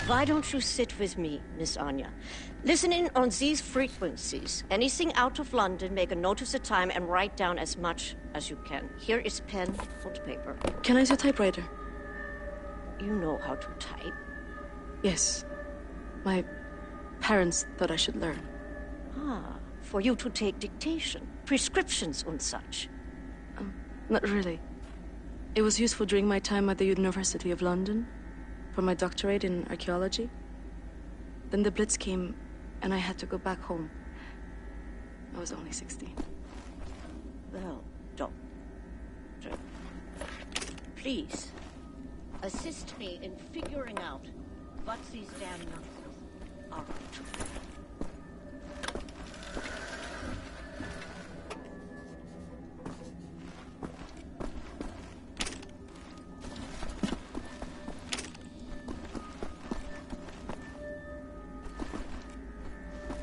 Why don't you sit with me, Miss Anya? Listen in on these frequencies. Anything out of London, make a note of the time and write down as much as you can. Here is pen and paper. Can I use a typewriter? You know how to type. Yes. My parents thought I should learn. Ah, for you to take dictation, prescriptions and such. Not really. It was useful during my time at the University of London for my doctorate in archaeology. Then the Blitz came, and I had to go back home. I was only 16. Well, Doctor, please, assist me in figuring out what these damn numbers are up to.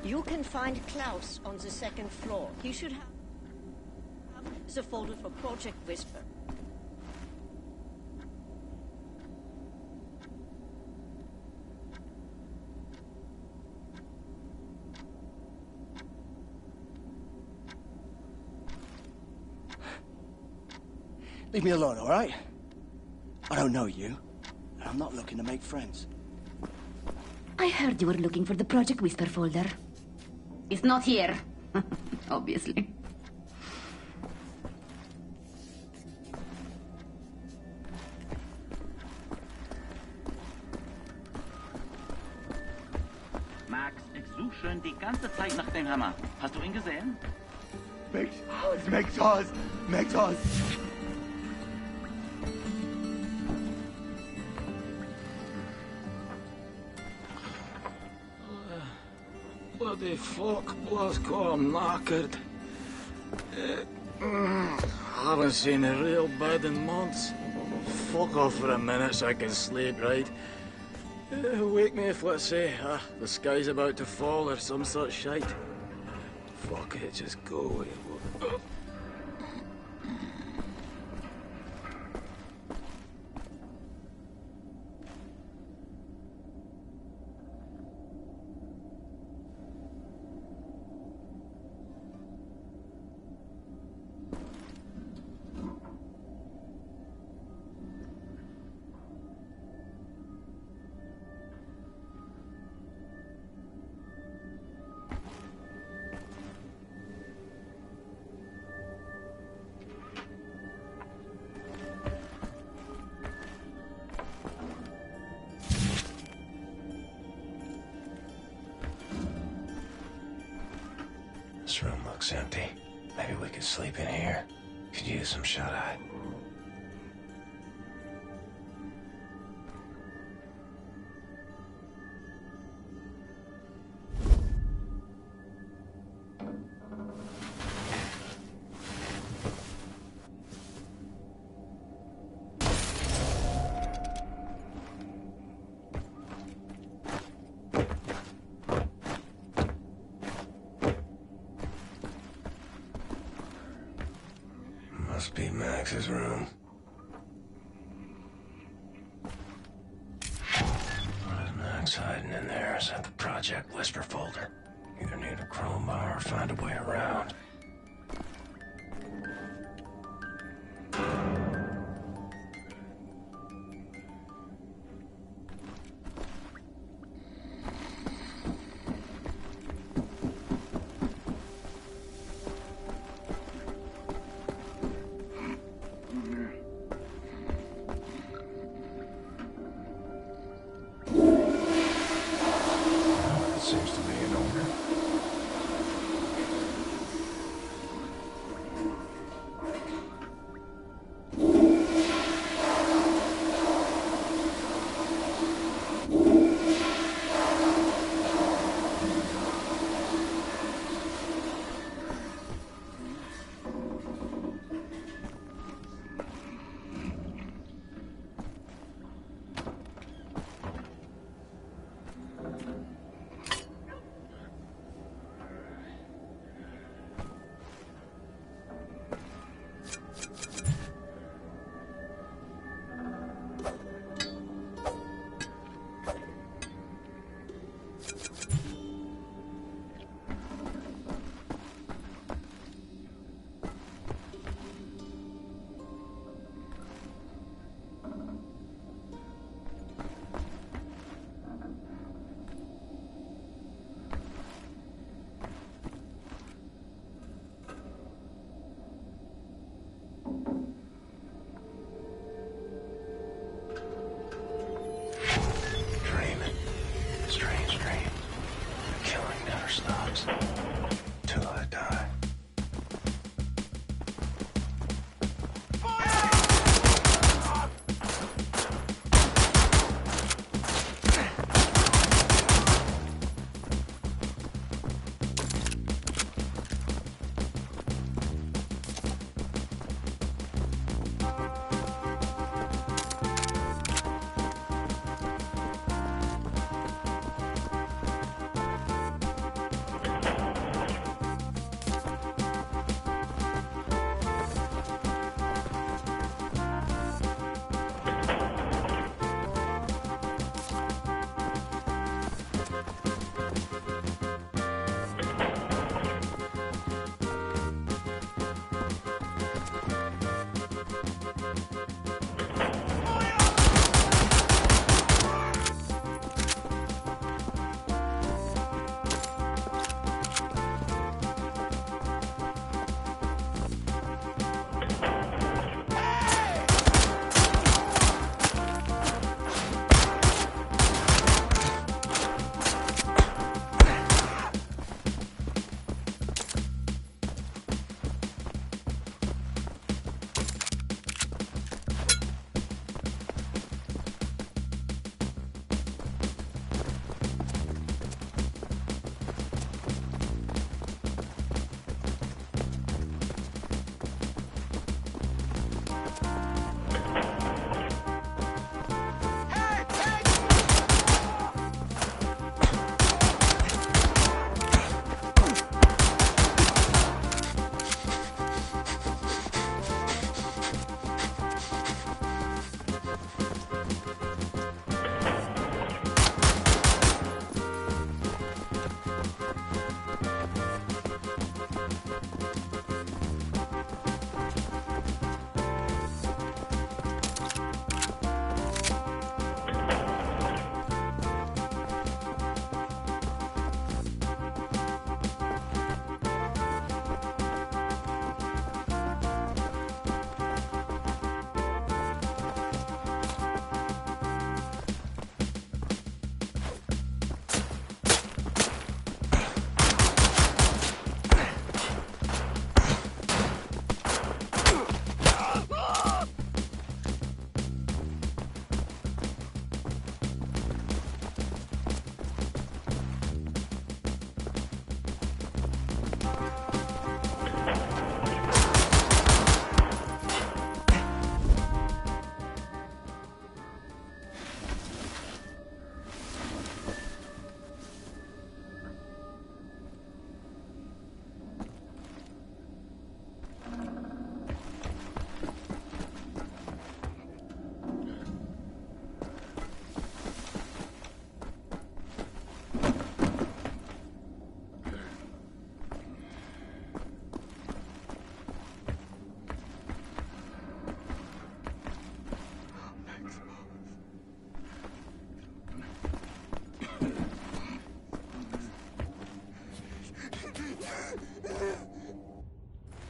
You can find Klaus on the second floor. He should have the folder for Project Whisper. Leave me alone, all right? I don't know you, and I'm not looking to make friends. I heard you were looking for the Project Whisper folder. It's not here. Obviously. Max, ich suche schon die ganze Zeit nach dem Hammer. Hast du ihn gesehen? Megtos! Bloody fuck, Blasco, I'm knackered. Haven't seen a real bed in months. Fuck off for a minute so I can sleep, right? Wake me if, let's say, the sky's about to fall or some such shite. Fuck it, just go away. This room looks empty. Maybe we could sleep in here. Could use some shut-eye. Must be Max's room. What is Max hiding in there? Is that the Project Whisper folder? Either need a crowbar or find a way around.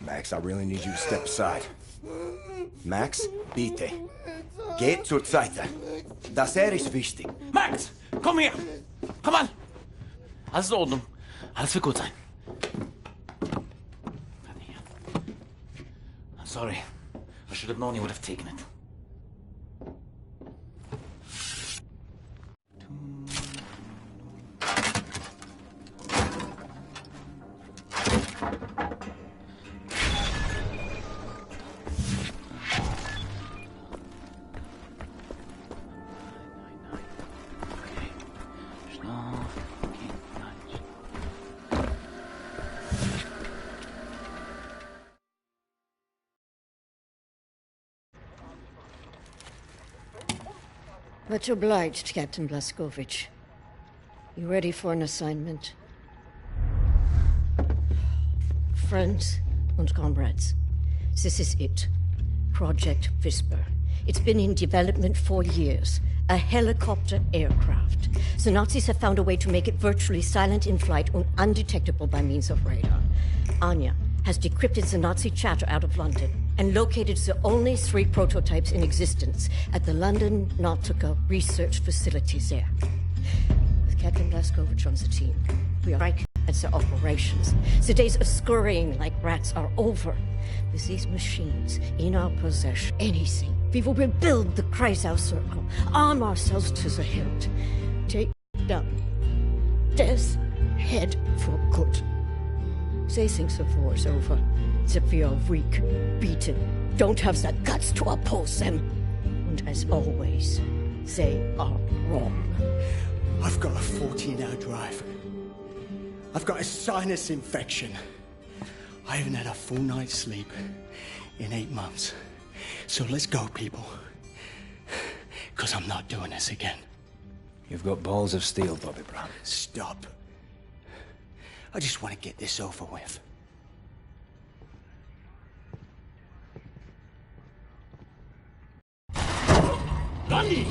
Max, I really need you to step aside. Max, bitte. Geht zur Seite. Das ist wichtig. Max, komm her! Komm an! Alles in Ordnung. Alles wird gut sein. I'm sorry. I should have known you would have taken it. Much obliged, Captain Blazkowicz. You ready for an assignment? Friends and comrades, this is it. Project Whisper. It's been in development for years. A helicopter aircraft. The Nazis have found a way to make it virtually silent in flight and undetectable by means of radar. Anya has decrypted the Nazi chatter out of London and located the only 3 prototypes in existence at the London Nautica research facilities there. With Captain Blazkowicz on the team, we are right at the operations. The days of scurrying like rats are over. With these machines in our possession, anything, we will rebuild the Kreisau Circle, arm ourselves to the hilt, take down Death's head for good. They think the war's over, that we are weak, beaten, don't have the guts to oppose them. And as always, they are wrong. I've got a 14-hour drive. I've got a sinus infection. I haven't had a full night's sleep in 8 months. So let's go, people. Because I'm not doing this again. You've got balls of steel, Bobby Brown. Stop. I just want to get this over with. Gandhi!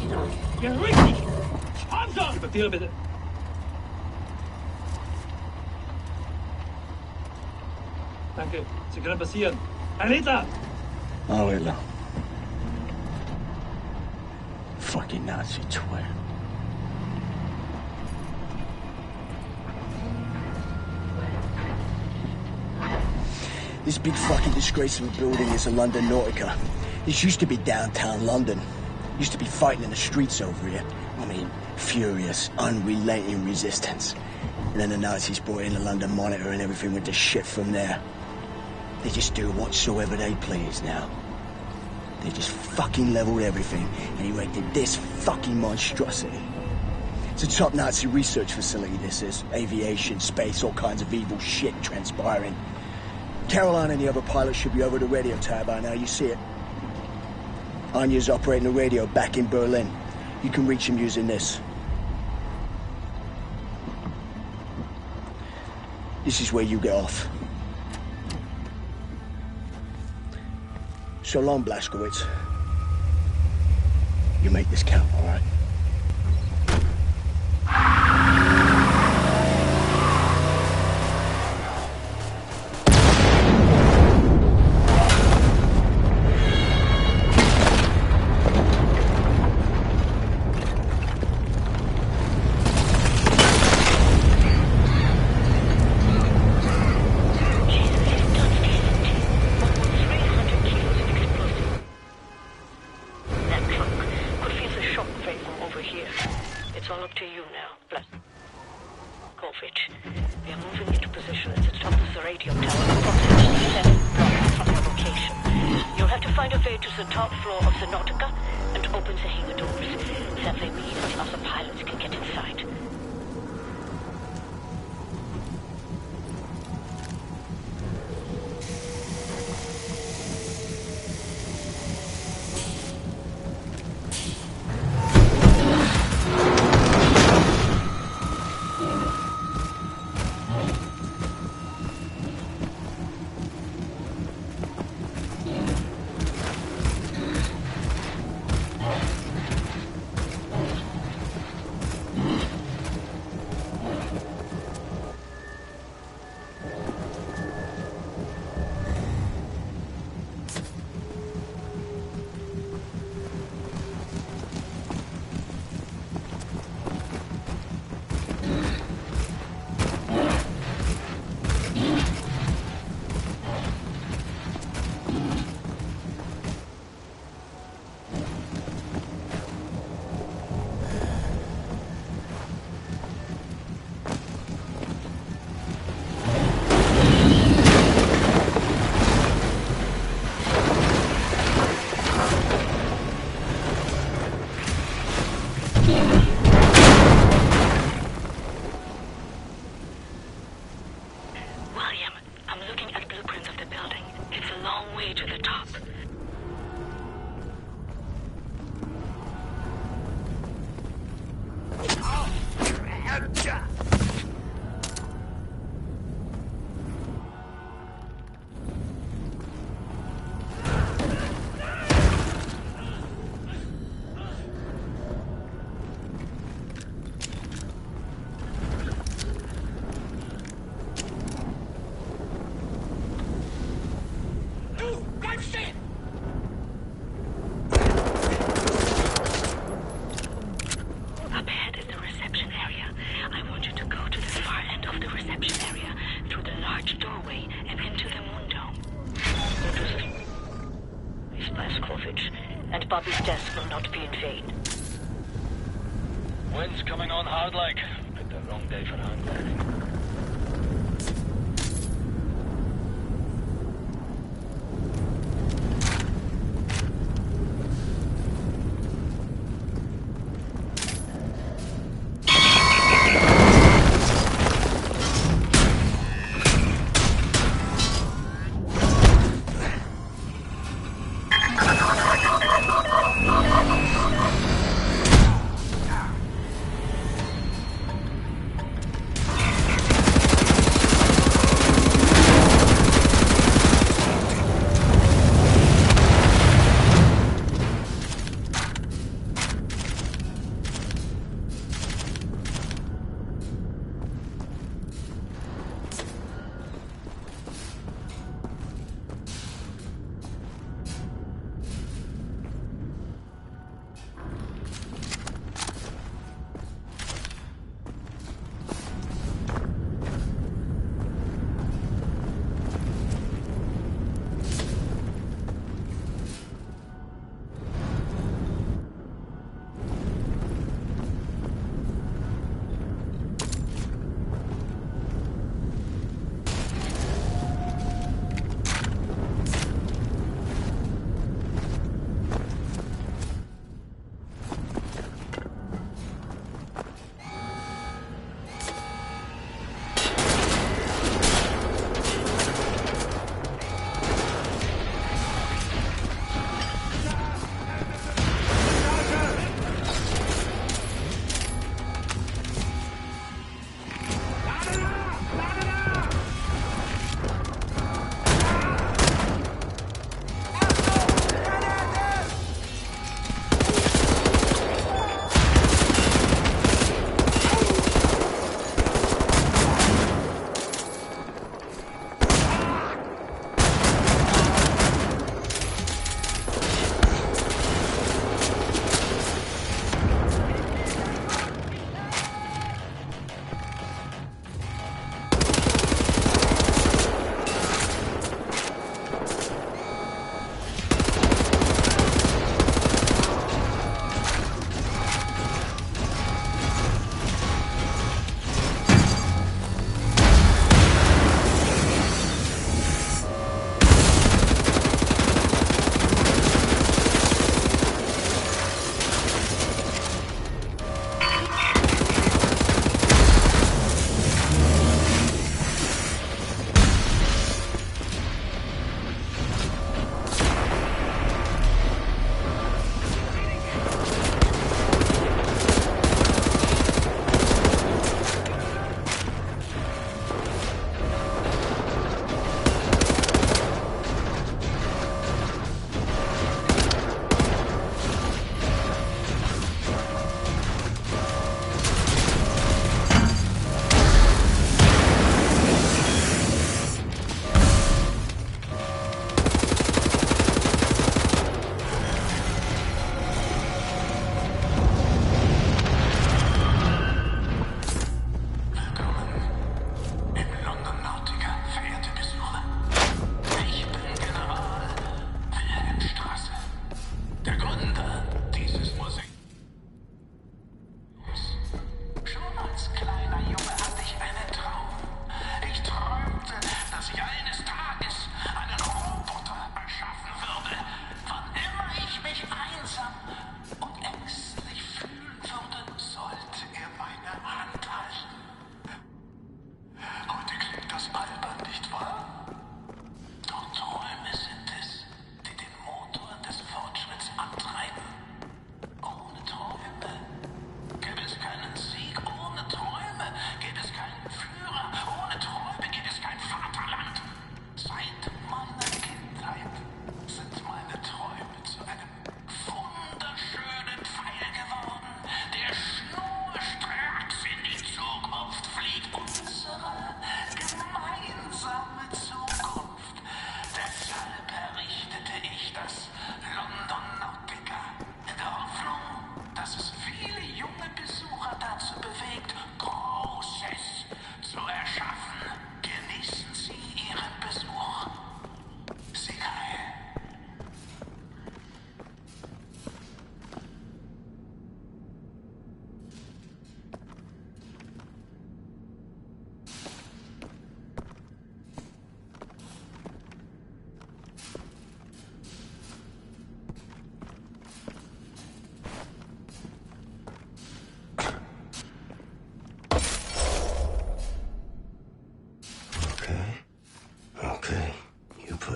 Geh ruhig nicht! Hansa! Papiere bitte. Danke. Sie können passieren. Ein Hitler! Oh, Hitler. Fucking Nazi twat. This big fucking disgrace of a building is a London Nautica. This used to be downtown London. Used to be fighting in the streets over here. I mean, furious, unrelenting resistance. And then the Nazis brought in the London Monitor and everything went to shit from there. They just do whatsoever they please now. They just fucking leveled everything and erected this fucking monstrosity. It's a top Nazi research facility, this is. Aviation, space, all kinds of evil shit transpiring. Caroline and the other pilots should be over the radio tower by now, you see it. Anya's operating the radio back in Berlin. You can reach him using this. This is where you get off. So long, Blazkowicz. You make this count, all right? way to the top. And Bobby's death will not be in vain. Wind's coming on hard like. Picked the wrong day for handbagging.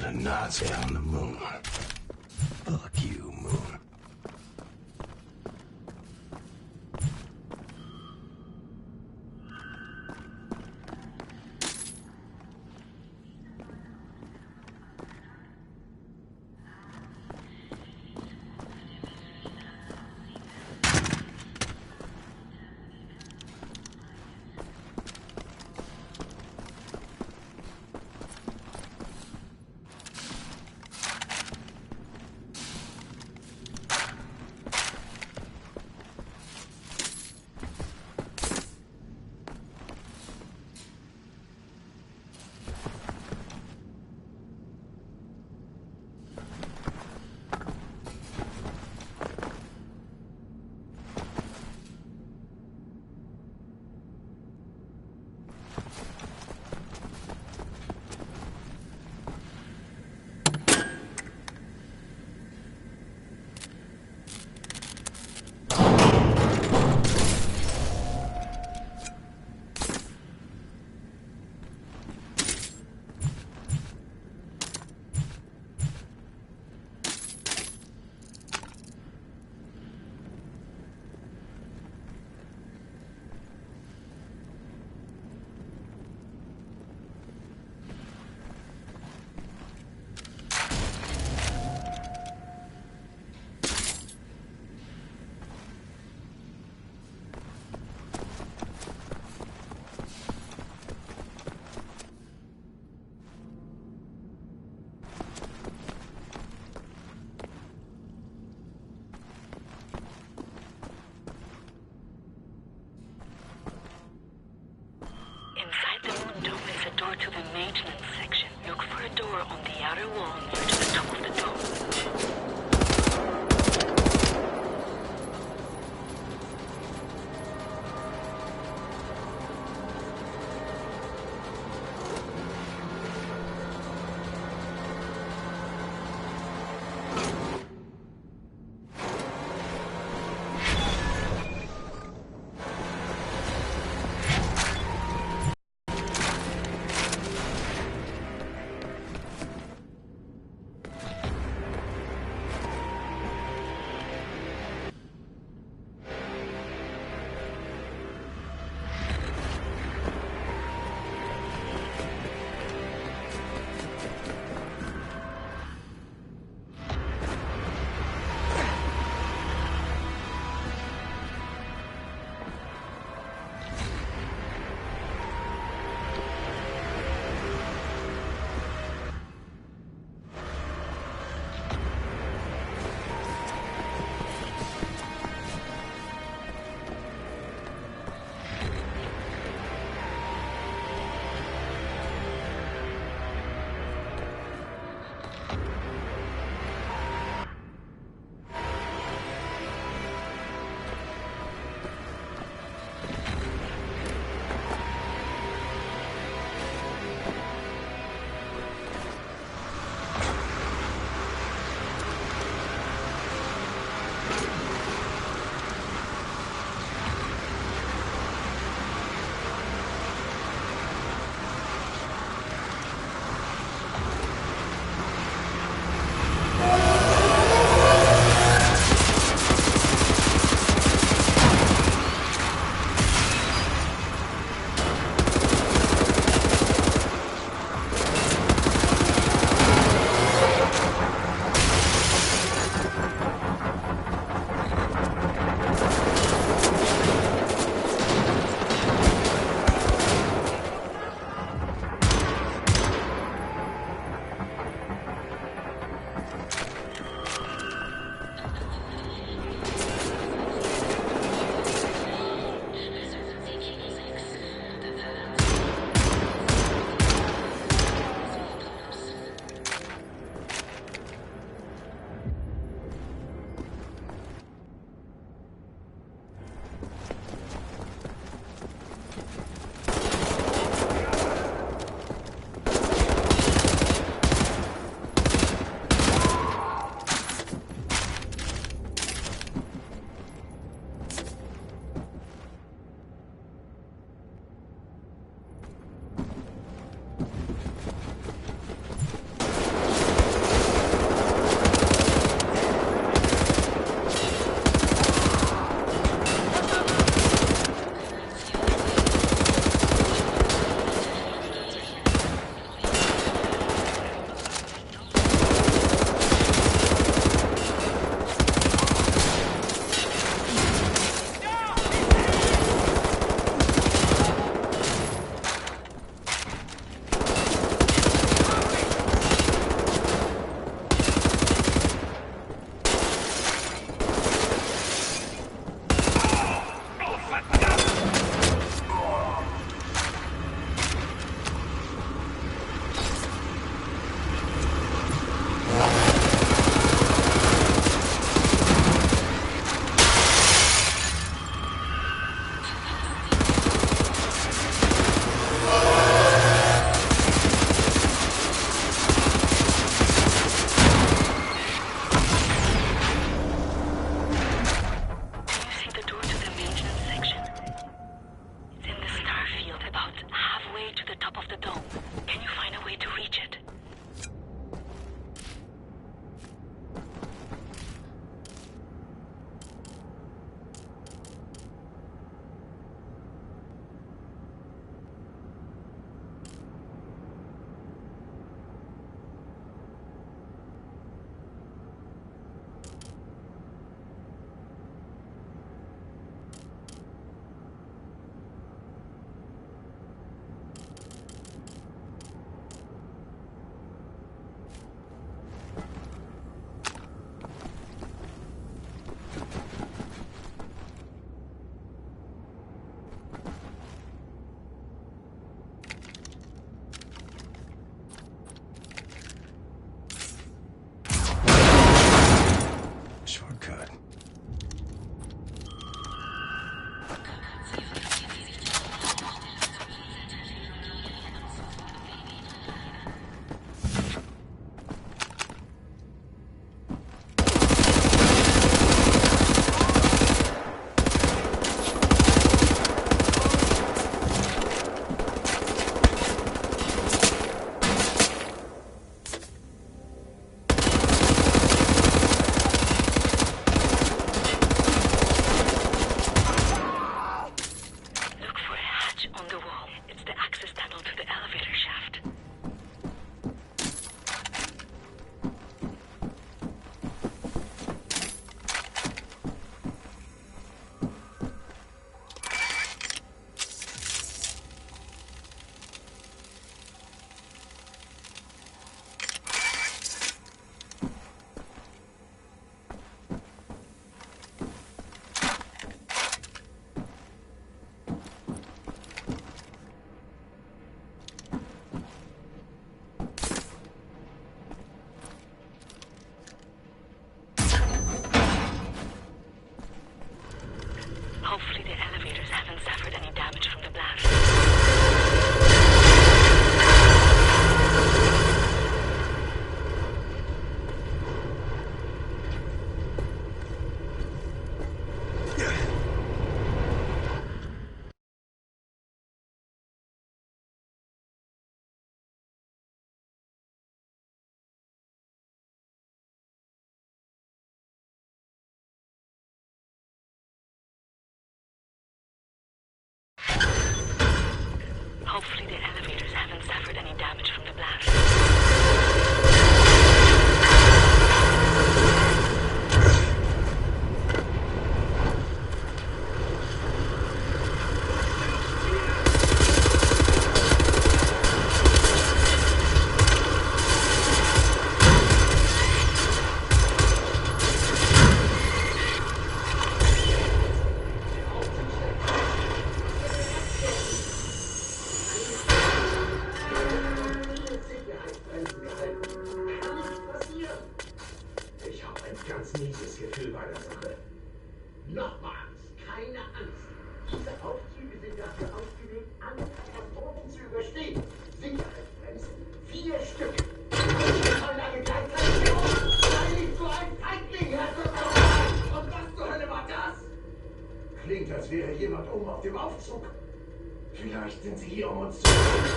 a Nazi on the moon. Fuck you, moon. Inside the moon dome is a door to the maintenance section. Look for a door on the outer wall near to the top of the dome.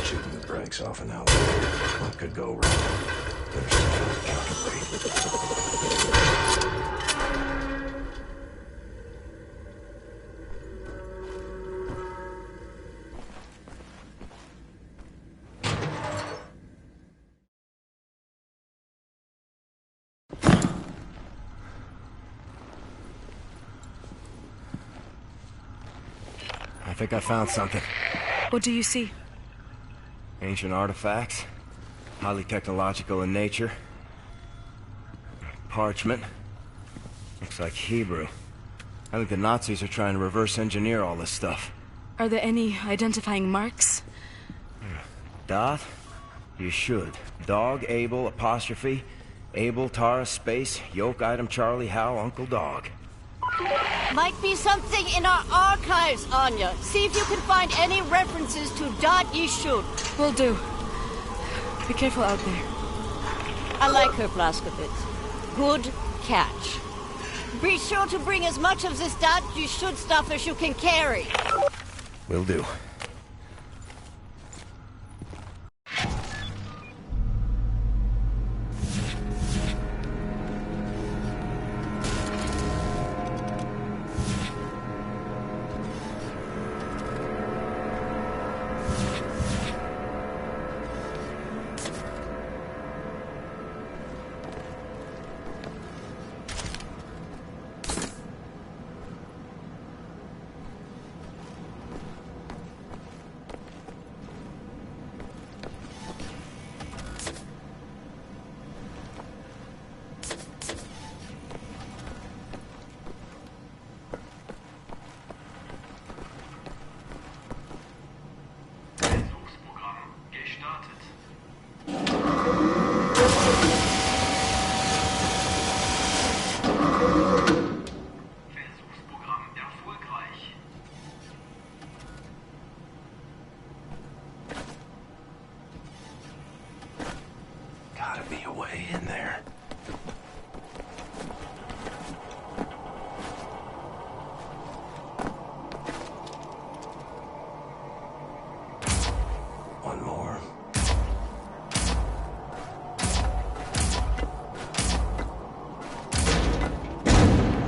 Shooting the brakes off an elevator. What could go wrong? Better stay on the counterweight. I think I found something. What do you see? Ancient artifacts. Highly technological in nature. Parchment. Looks like Hebrew. I think the Nazis are trying to reverse engineer all this stuff. Are there any identifying marks? Dot? You should. Dog, Abel, apostrophe. Abel, Tara, space, yoke, item, Charlie, Hal, Uncle Dog. Might be something in our archives, Anya. See if you can find any references to Dot Yishud. Will do. Be careful out there. I like her, Blazkowicz. Good catch. Be sure to bring as much of this Dot Yishud stuff as you can carry. Will do. Gotta be a way in there. One more.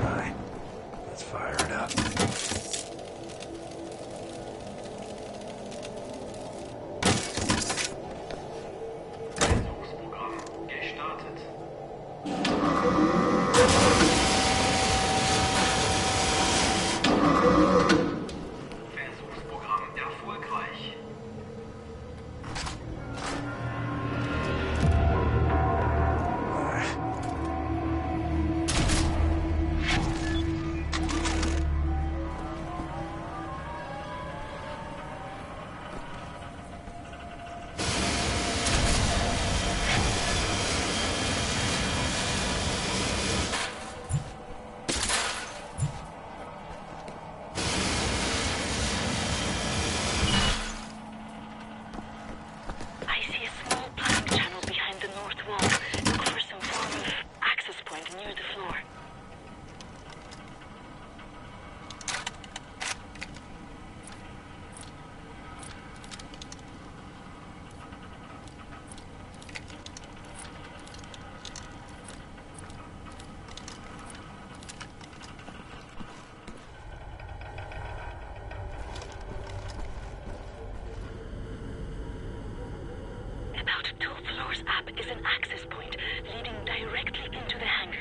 Right. Let's fire it up. Is an access point leading directly into the hangar.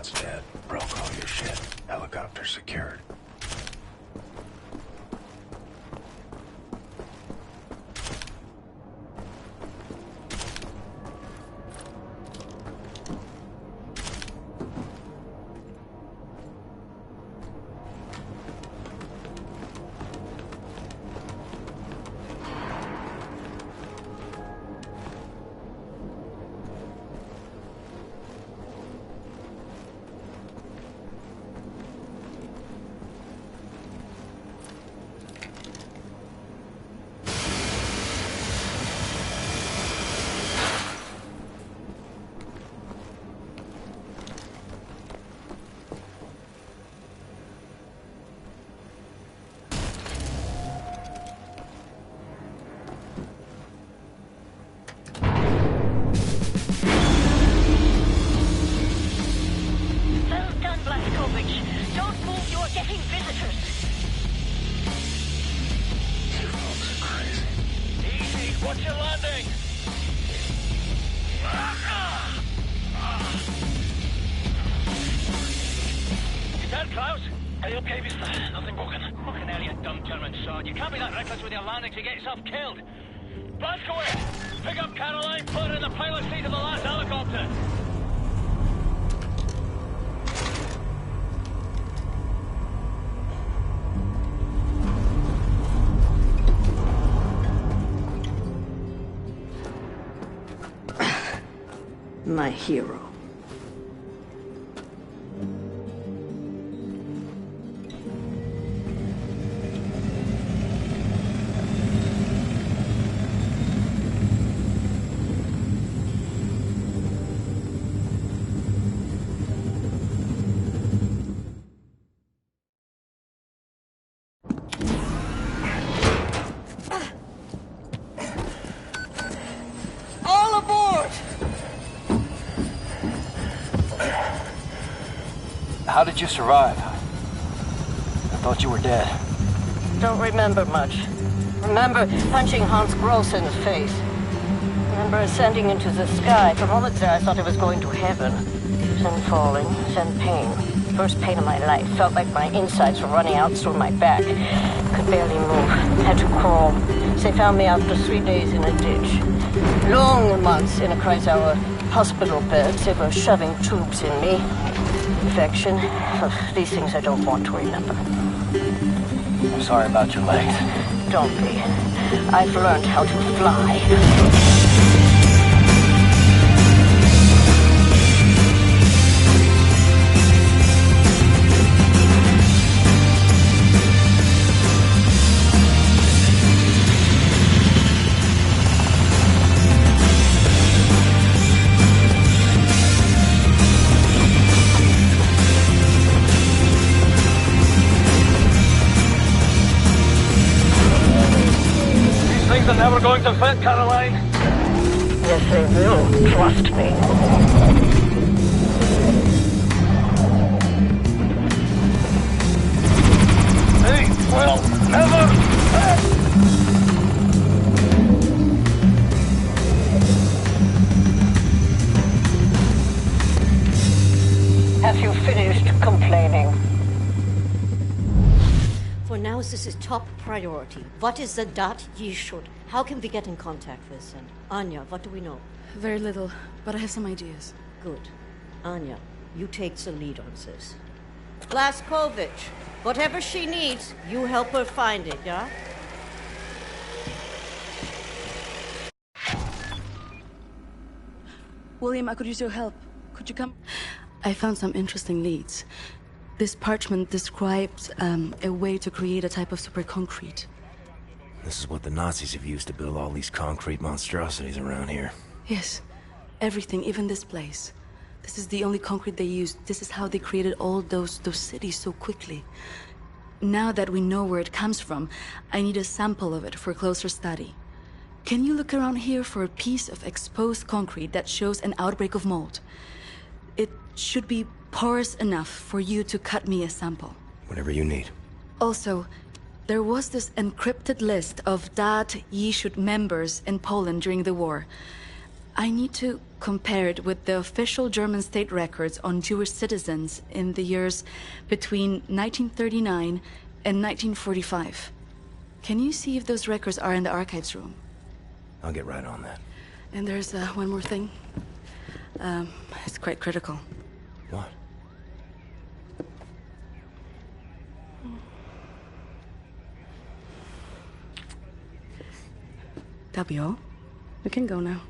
Dad's dead. Broke all your shit. Helicopter secured. My hero. All aboard! How did you survive? I thought you were dead. Don't remember much. Remember punching Hans Gross in the face. Remember ascending into the sky. For moments there I thought I was going to heaven. Then falling, then pain. First pain of my life. Felt like my insides were running out through my back. Could barely move. Had to crawl. They found me after 3 days in a ditch. Long months in a Kreisauer hospital bed. They were shoving tubes in me. Infection. These things I don't want to remember. I'm sorry about your legs. Don't be. I've learned how to fly. Things are never going to fit, Caroline. Yes, they will. Trust me. They will never fit. Have you finished complaining? For now, this is top priority. What is the dot ye should? How can we get in contact with them? Anya, what do we know? Very little, but I have some ideas. Good. Anya, you take the lead on this. Blaskovich, whatever she needs, you help her find it, yeah? William, I could use your help. Could you come? I found some interesting leads. This parchment describes a way to create a type of super concrete. This is what the Nazis have used to build all these concrete monstrosities around here. Yes. Everything, even this place. This is the only concrete they used. This is how they created all those cities so quickly. Now that we know where it comes from, I need a sample of it for closer study. Can you look around here for a piece of exposed concrete that shows an outbreak of mold? It should be porous enough for you to cut me a sample. Whatever you need. Also, there was this encrypted list of Dat Yishut members in Poland during the war. I need to compare it with the official German state records on Jewish citizens in the years between 1939 and 1945. Can you see if those records are in the archives room? I'll get right on that. And there's one more thing. It's quite critical. What? That'll be all. We can go now.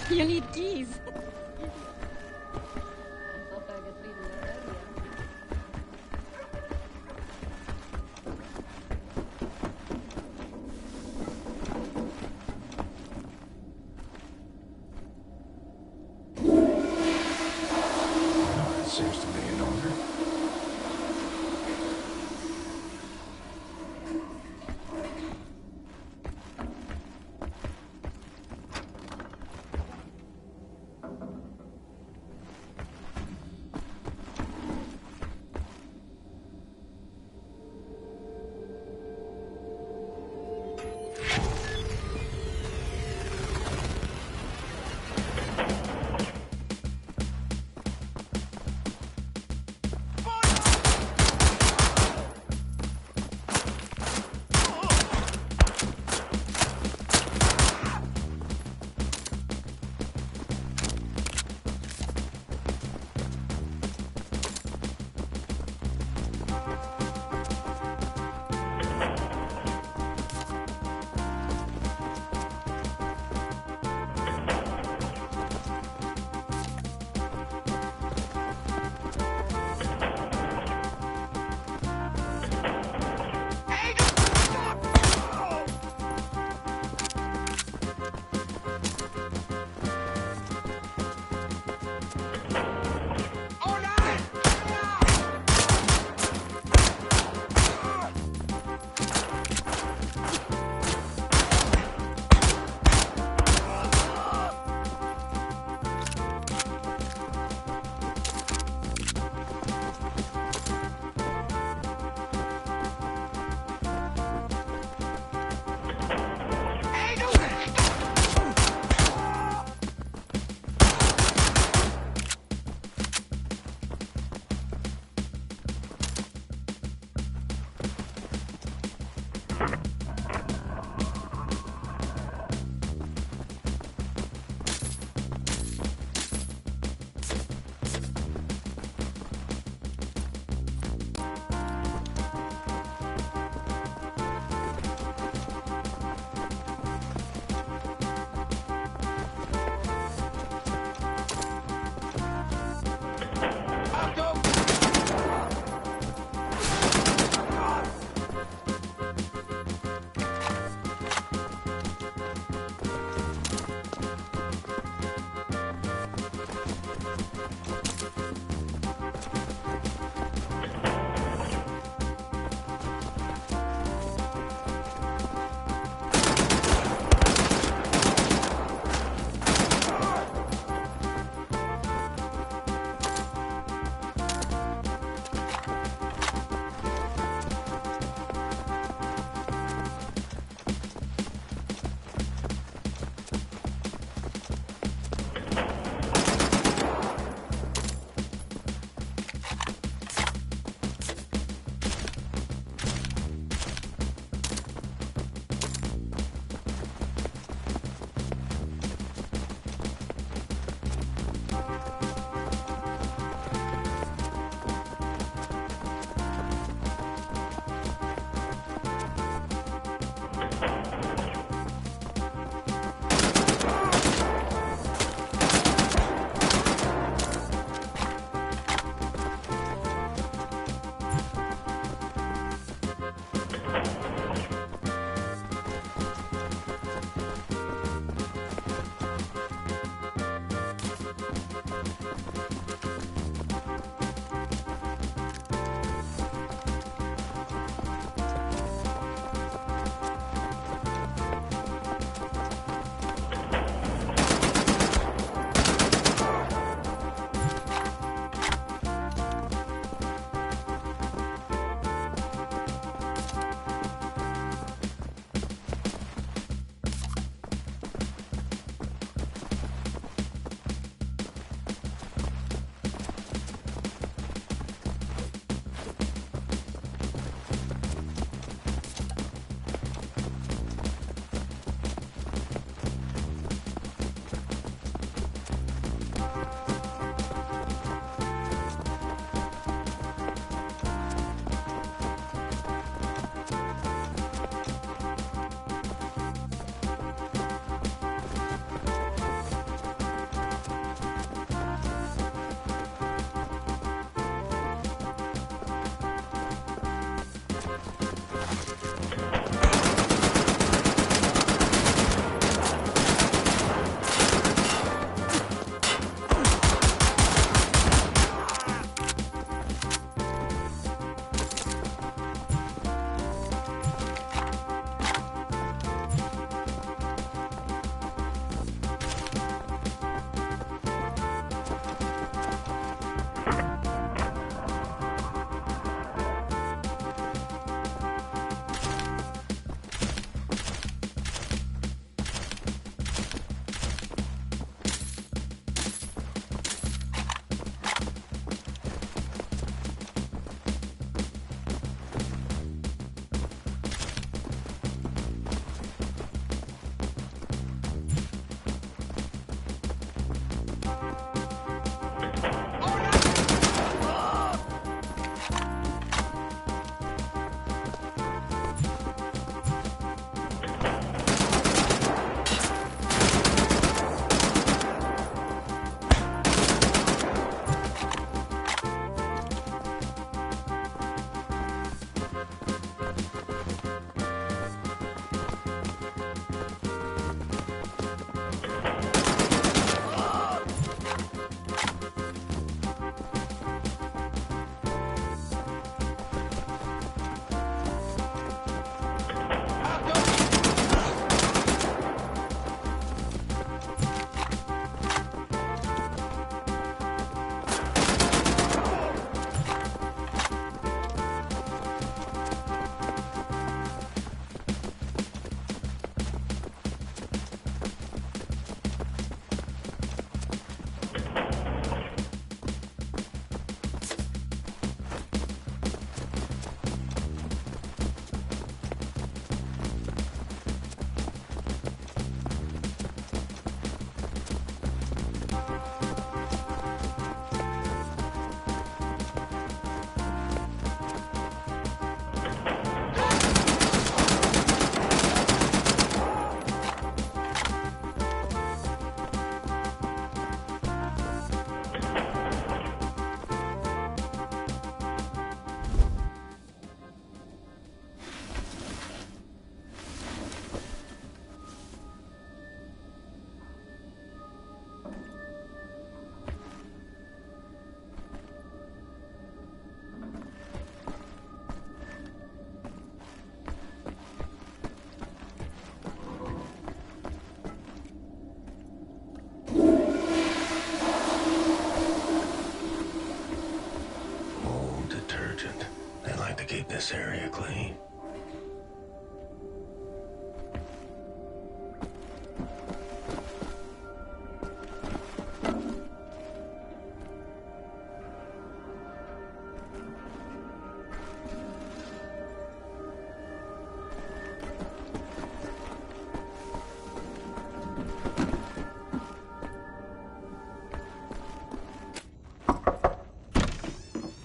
You need these. It seems to be in order.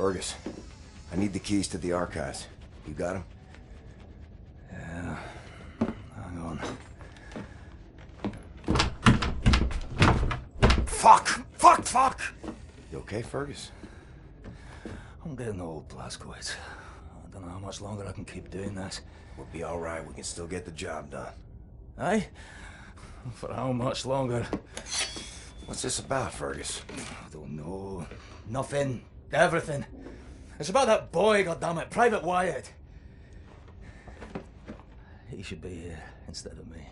Fergus, I need the keys to the archives. You got them? Yeah. Hang on. Fuck! Fuck! Fuck! You okay, Fergus? I'm getting old, Blazkowicz. I don't know how much longer I can keep doing this. We'll be all right. We can still get the job done. Aye? For how much longer? What's this about, Fergus? I don't know. Nothing. Everything. It's about that boy, goddammit, Private Wyatt. He should be here instead of me.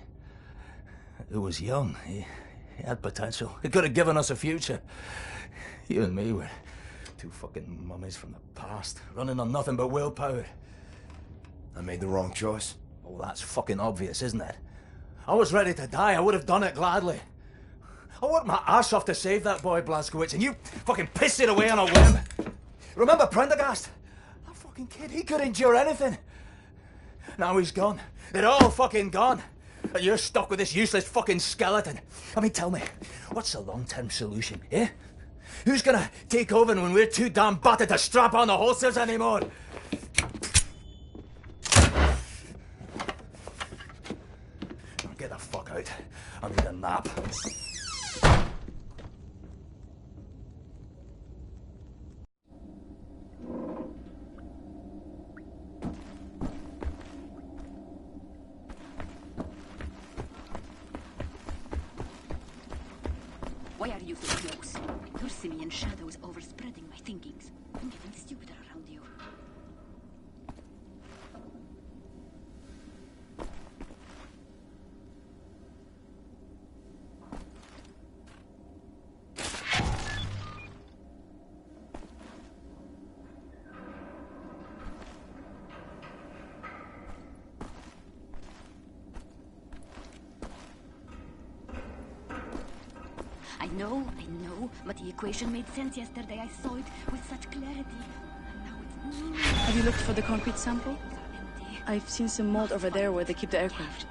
He was young. He had potential. He could have given us a future. You and me were two fucking mummies from the past, running on nothing but willpower. I made the wrong choice. Oh, that's fucking obvious, isn't it? I was ready to die. I would have done it gladly. I worked my ass off to save that boy, Blazkowicz, and you fucking pissed it away on a whim. Remember Prendergast? That fucking kid, he could endure anything. Now he's gone. They're all fucking gone. And you're stuck with this useless fucking skeleton. I mean, tell me, what's the long-term solution, eh? Who's gonna take over when we're too damn battered to strap on the holsters anymore? Get the fuck out. I need a nap. Why are you so close? Your simian shadow is overspreading my thinkings. I'm getting stupider around you. I know, but the equation made sense yesterday. I saw it with such clarity. Now it's... Have you looked for the concrete sample? I've seen some mold over there where they keep the aircraft.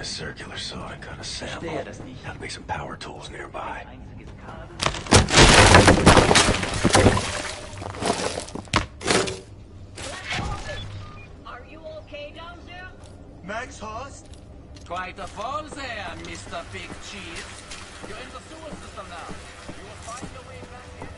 Circular saw to cut a sample. Gotta make some power tools nearby. Are you okay down there? Max Horst? Quite a fall there, Mr. Big Cheese. You're in the sewer system now. You will find your way back here.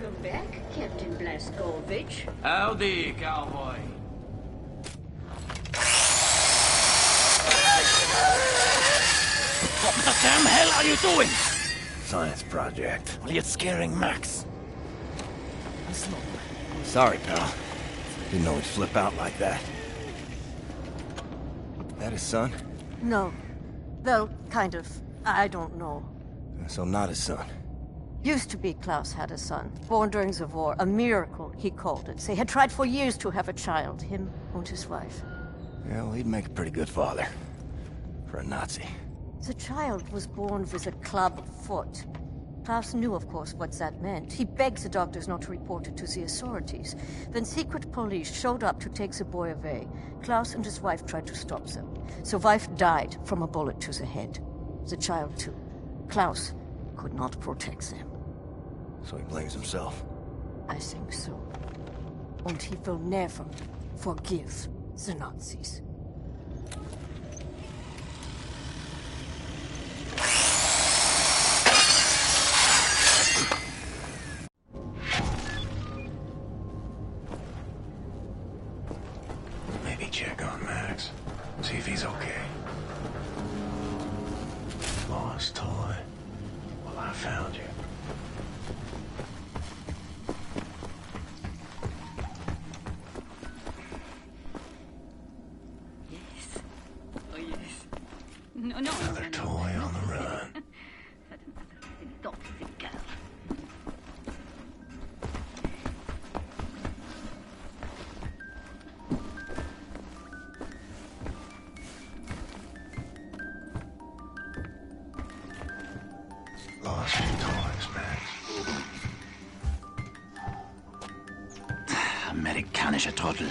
Welcome back, Captain Blazkowicz. Howdy, cowboy. What the damn hell are you doing? Science project. Well, you're scaring Max. Sorry, pal. Didn't know he'd flip out like that. That his son? No. Well, kind of. I don't know. So not his son. Used to be Klaus had a son, born during the war. A miracle, he called it. They had tried for years to have a child, him and his wife. Yeah, well, he'd make a pretty good father. For a Nazi. The child was born with a club foot. Klaus knew, of course, what that meant. He begged the doctors not to report it to the authorities. Then secret police showed up to take the boy away. Klaus and his wife tried to stop them. The wife died from a bullet to the head. The child, too. Klaus could not protect them. So he blames himself. I think so. And he will never forgive the Nazis. Maybe check on Max. See if he's okay. Lost toy. Well, I found you. Yes. Oh, yes. No. Another toy on the run. Toxic girl. Lost your toys, Max. Amerikanische Trottel.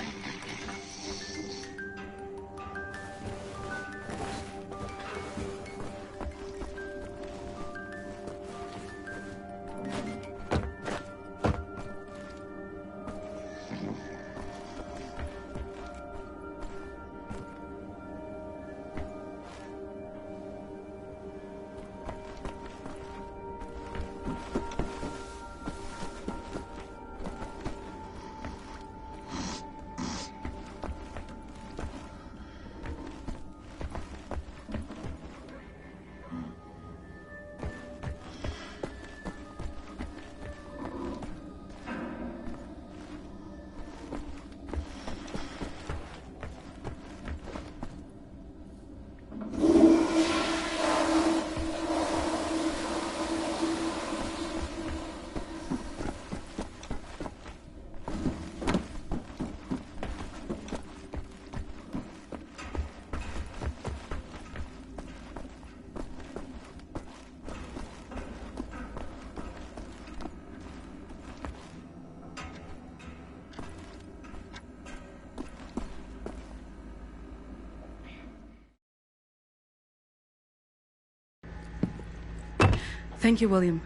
Thank you, William.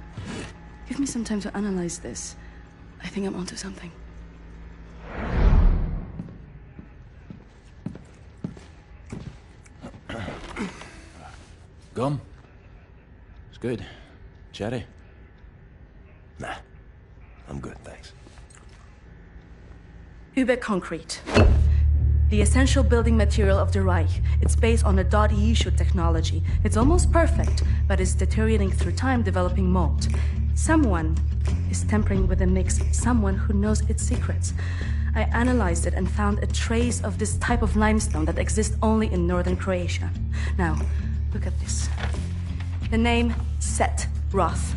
Give me some time to analyze this. I think I'm onto something. Gum? It's good. Cherry? Nah. I'm good, thanks. Concrete. The essential building material of the Reich. It's based on a .EU technology. It's almost perfect, but it's deteriorating through time, developing mold. Someone is tampering with the mix, someone who knows its secrets. I analyzed it and found a trace of this type of limestone that exists only in northern Croatia. Now, look at this. The name Set Roth.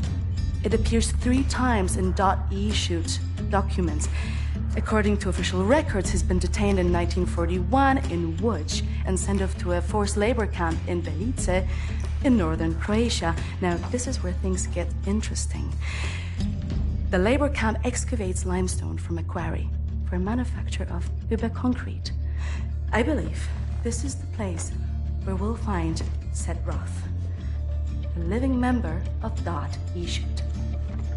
It appears 3 times in .EU documents. According to official records, he's been detained in 1941 in Łódź and sent off to a forced labor camp in Belice in northern Croatia. Now, this is where things get interesting. The labor camp excavates limestone from a quarry for manufacture of concrete. I believe this is the place where we'll find Set Roth, a living member of .EU.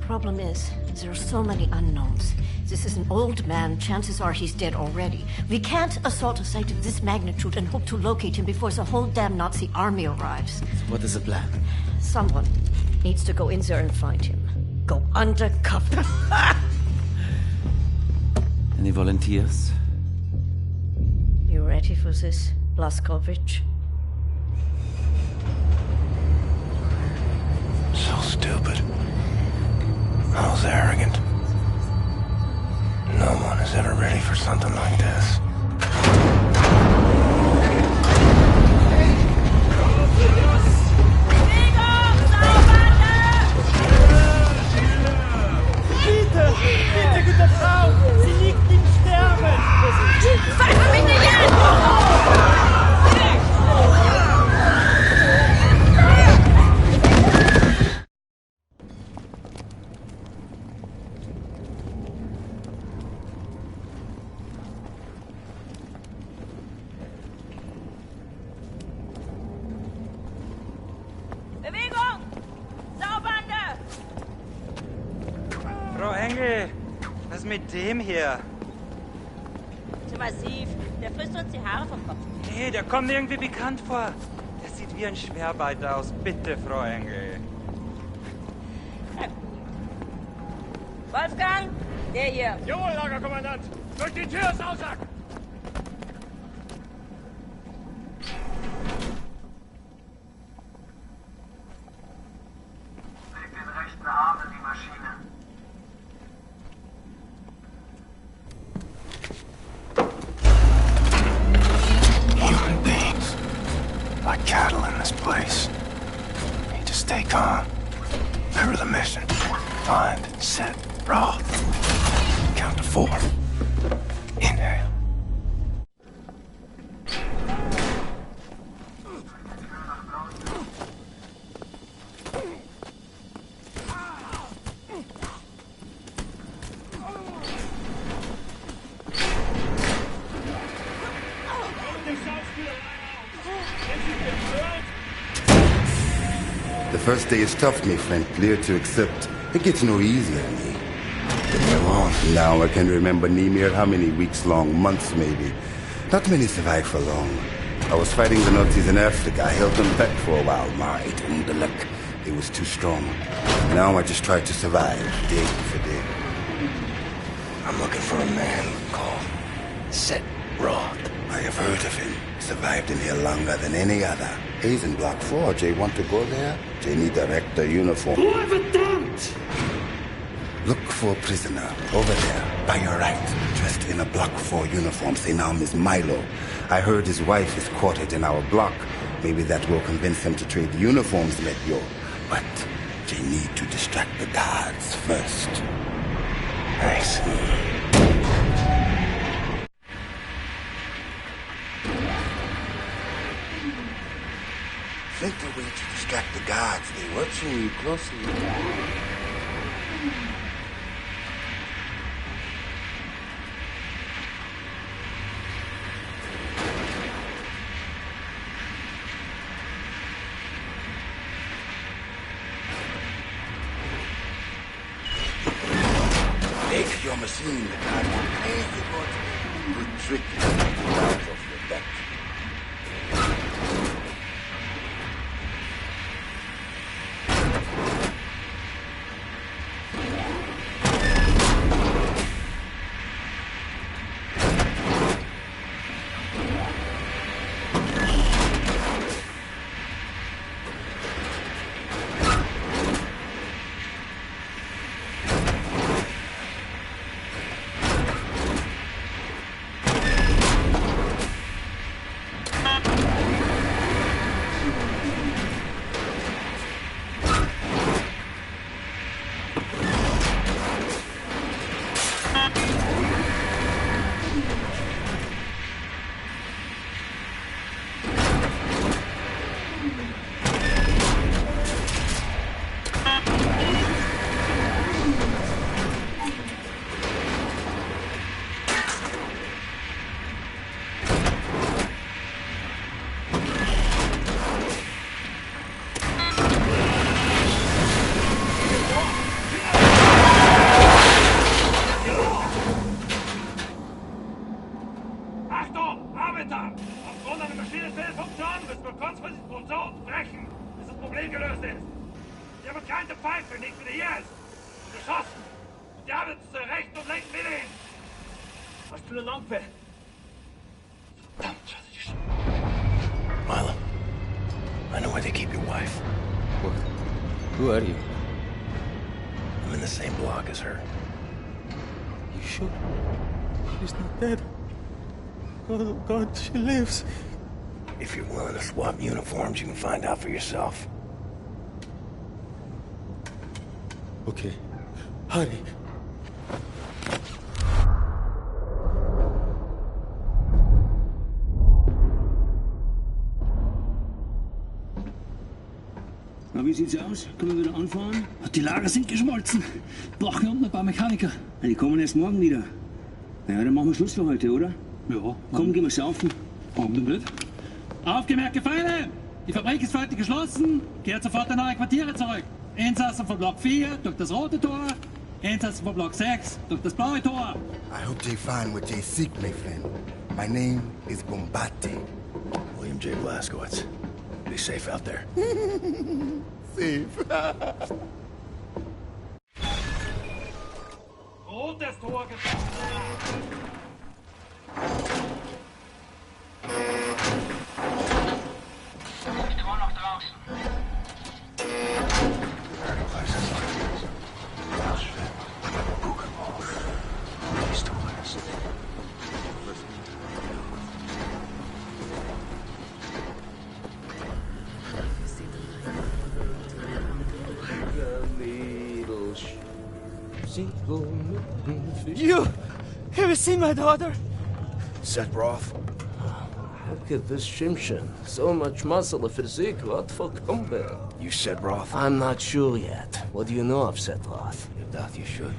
Problem is, there are so many unknowns. This is an old man. Chances are he's dead already. We can't assault a site of this magnitude and hope to locate him before the whole damn Nazi army arrives. What is the plan? Someone needs to go in there and find him. go undercover. Any volunteers? You ready for this, Blazkowicz? So stupid. I was arrogant. No one is ever ready for something like this. Bitte, gute Frau! Sie liegt im Sterben! Fass mich nicht an! Bewegung! Saubande! Frau Engel, was mit dem hier? Zu massiv. Der frisst uns die Haare vom Kopf. Nee, der kommt mir irgendwie bekannt vor. Der sieht wie ein Schwerarbeiter aus. Bitte, Frau Engel. Wolfgang, der hier. Jawohl, Lagerkommandant! Durch die Tür, Sausack! Leg den rechten Arm in die Maschine. Human beings. Like cattle in this place. Need to stay calm. Remember the mission. Find, set, Roth. Count to 4. Inhale. The first day is tough, my friend. Clear to accept. It gets no easier on me. Now I can remember near how many weeks long, months maybe. Not many survive for long. I was fighting the Nazis in Africa. I held them back for a while. My luck. It was too strong. Now I just try to survive, day for day. I'm looking for a man called Set Roth. I have heard of him. Survived in here longer than any other. He's in Block 4. Jay want to go there? Jay need director uniform. Verdammt! Look for a prisoner over there, by your right, dressed in a Block 4 uniform. Say now, Miss Milo. I heard his wife is quartered in our block. Maybe that will convince him to trade uniforms, let yo. But they need to distract the guards first. Nice. Think the way to distract the guards. They watching you closely. Make your machine the guards will pay you good. Good trick. Out of your back. Problem gelöst ist. Wir haben keine Pfeife, nicht wie jetzt. the lampe. Milo, I know where they keep your wife. What? Who are you? I'm in the same block as her. You sure? She's not dead. Oh, God, she lives. If you're willing to swap uniforms, you can find out for yourself. Okay. Hurry. Na, wie sieht's aus? Können wir wieder anfahren? Die Lager sind geschmolzen. Brauchen wir unten ein paar Mechaniker. Die kommen erst morgen wieder. Naja, dann machen wir Schluss für heute, oder? Ja. Komm, gehen wir saufen. Warum denn nicht? Aufgemerkte Feinde! Die Fabrik ist für heute geschlossen. Kehrt sofort in eure Quartiere zurück. Insassen von Block 4 durch das rote Tor. Insassen von Block 6 durch das blaue Tor. I hope they find what they seek, my friend. My name is Bombate. William J. Blazkowicz. Be safe out there. Safe. Rotes Tor gefunden. Tor noch draußen. You have seen my daughter? Set Roth. Look at this Shimshin. So much muscle and physique. What for combat? You Set Roth? I'm not sure yet. What do you know of Set Roth? You doubt you should.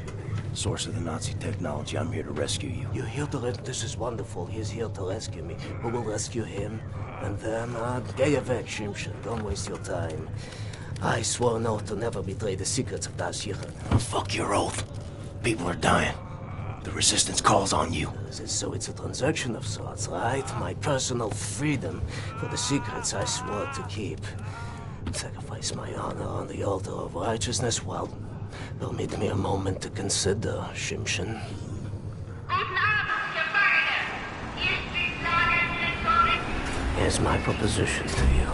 Source of the Nazi technology. I'm here to rescue you. You're here to This is wonderful. He's here to rescue me. Who will rescue him? And then, get you back, Shimshin. Don't waste your time. I swore an oath to never betray the secrets of Das Yichud. Oh, fuck your oath. People are dying. The resistance calls on you. So it's a transaction of sorts, right? My personal freedom for the secrets I swore to keep. Sacrifice my honor on the altar of righteousness. Well, permit me a moment to consider, Shimshin. Here's my proposition to you.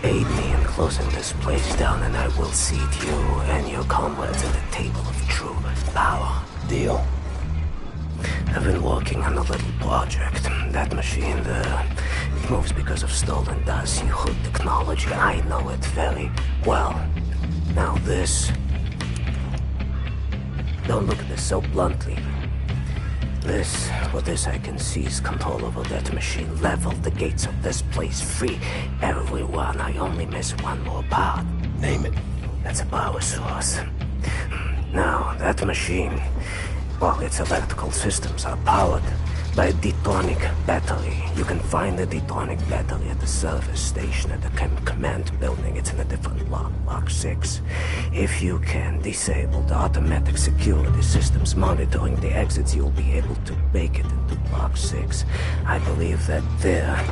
Aid me in closing this place down, and I will seat you and your comrades at the table of true power. Deal. I've been working on a little project. That machine there, it moves because of stolen Das Yichud technology. I know it very well. Now this... Don't look at this so bluntly. With this I can seize control over that machine, level the gates of this place, free everyone. I only miss one more part. Name it. That's a power source. Now, that machine, well, its electrical systems are powered by a detonic battery. You can find the detonic battery at the service station at the command building. It's in a different block, Block 6. If you can disable the automatic security systems monitoring the exits, you'll be able to make it into Block 6. I believe that there,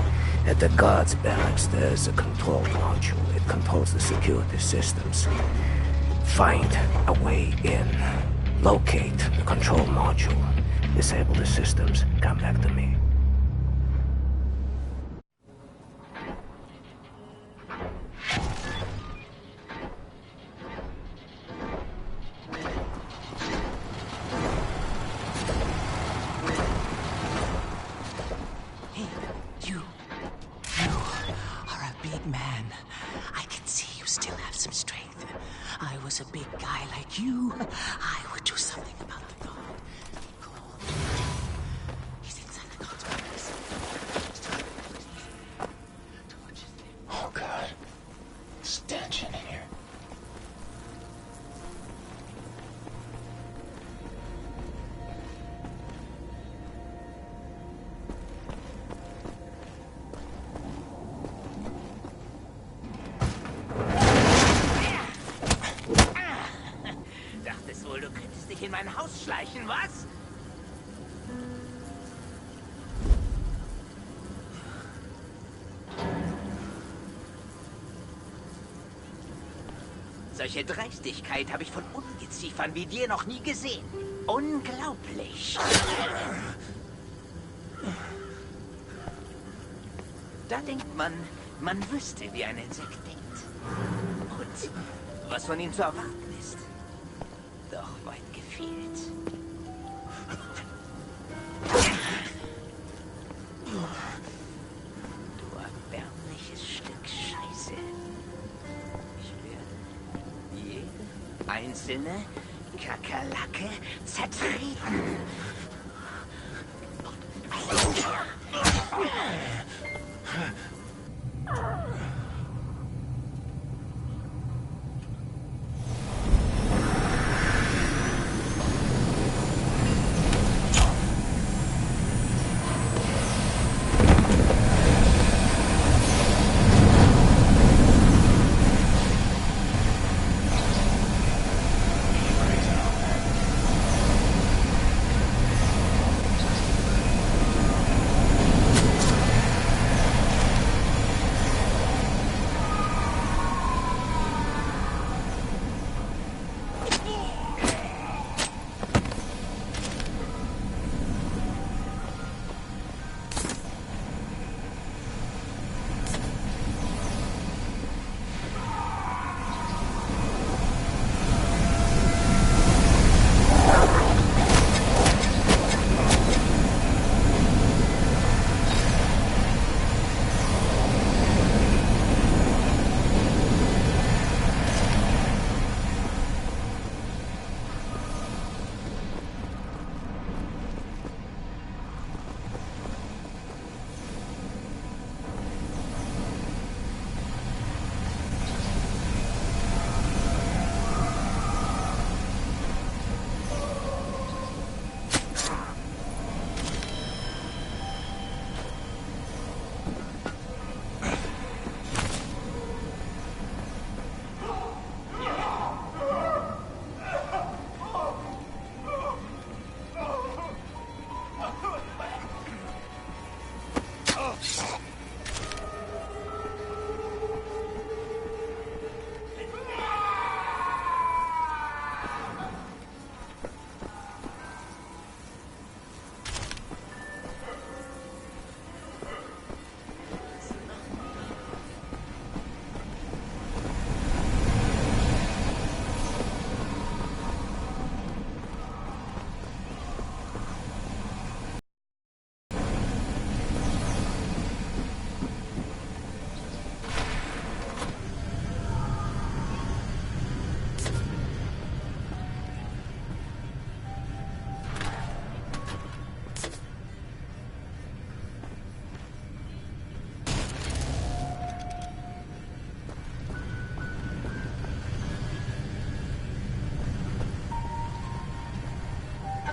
at the guards' barracks, there's a control module. It controls the security systems. Find a way in. Locate the control module. Disable the systems. Come back to me. Hey, you are a big man. I can see you still have some strength. I was a big guy like you. I would do something about the God. He's inside the God's barracks. Oh, God. Stench in here. Dachtest wohl, du könntest dich in mein Haus schleichen, was? Solche Dreistigkeit habe ich von Ungeziefern wie dir noch nie gesehen. Unglaublich. Da denkt man wüsste, wie ein Insekt denkt. Und was von ihm zu erwarten ist. Doch weit gefehlt. Du erbärmliches Stück Scheiße. Ich werde jede einzelne Kakerlake zertreten.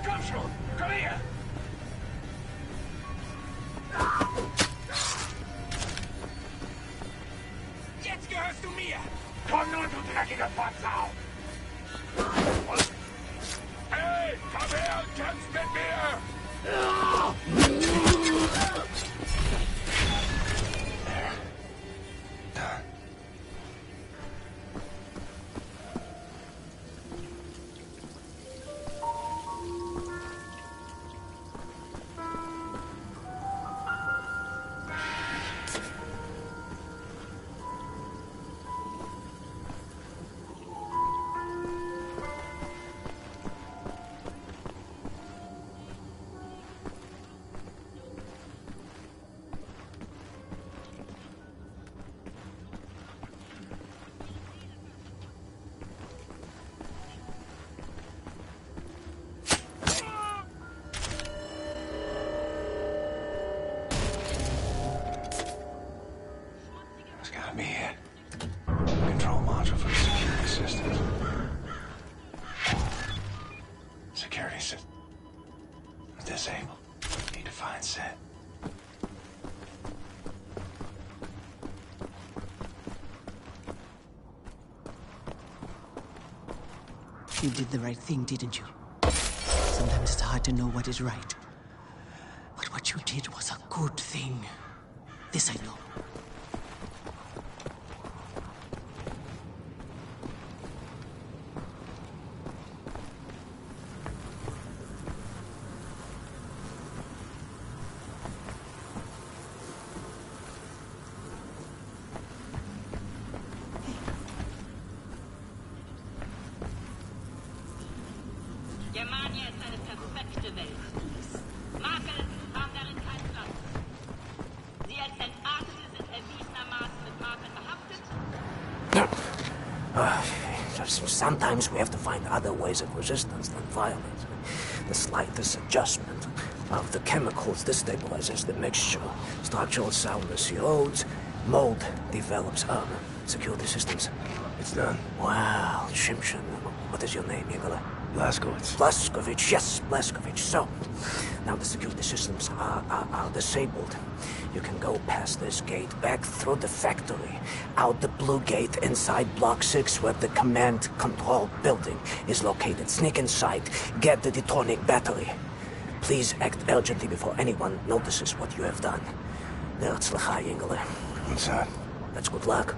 Komm schon! Komm her! Jetzt gehörst du mir! Komm nun, du dreckiger Fotzau! Hey, komm her und kämpf mit mir! It's gotta be it. Control module for security systems. Security system. Disabled. Need to find set. You did the right thing, didn't you? Sometimes it's hard to know what is right. But what you did was a good thing. This I know. Germania ist eine perfekte Welt. Makel haben darin keinen Platz. Sie als Entartete sind erwiesenermaßen mit Makel behaftet. Sometimes we have to find other ways of resistance than violence. The slightest adjustment of the chemicals destabilizes the mixture. Structural soundness erodes. Mold develops. Security systems. It's done. Wow, Shimshin. What is your name, Igor? Blazkowicz. Blazkowicz, yes, Blazkowicz. So, now the security systems are disabled. You can go past this gate, back through the factory, out the blue gate inside Block 6 where the command control building is located. Sneak inside, get the detonic battery. Please act urgently before anyone notices what you have done. Nerzlachai, Ingele. Inside. That's good luck.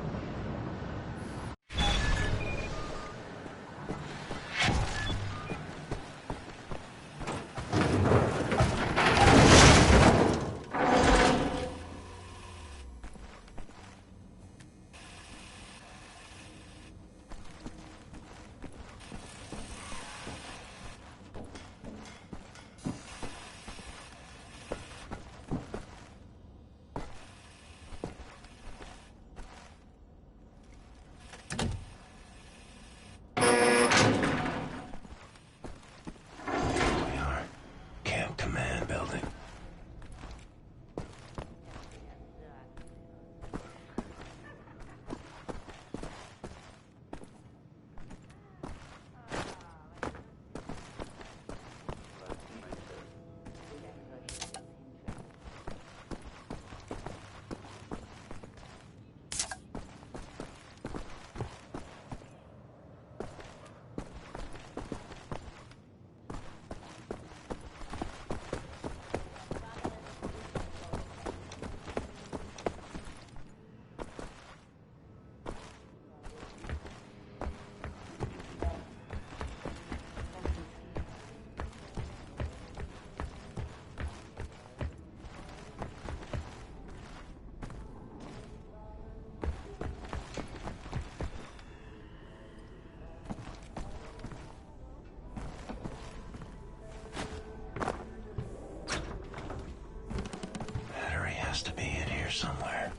Has to be in here somewhere.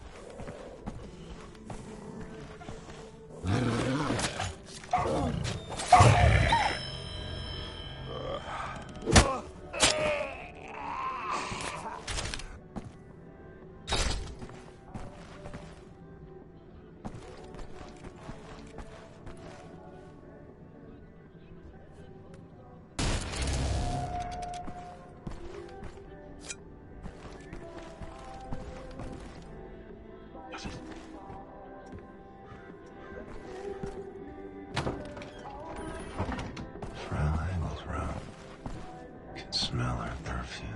Smell her perfume.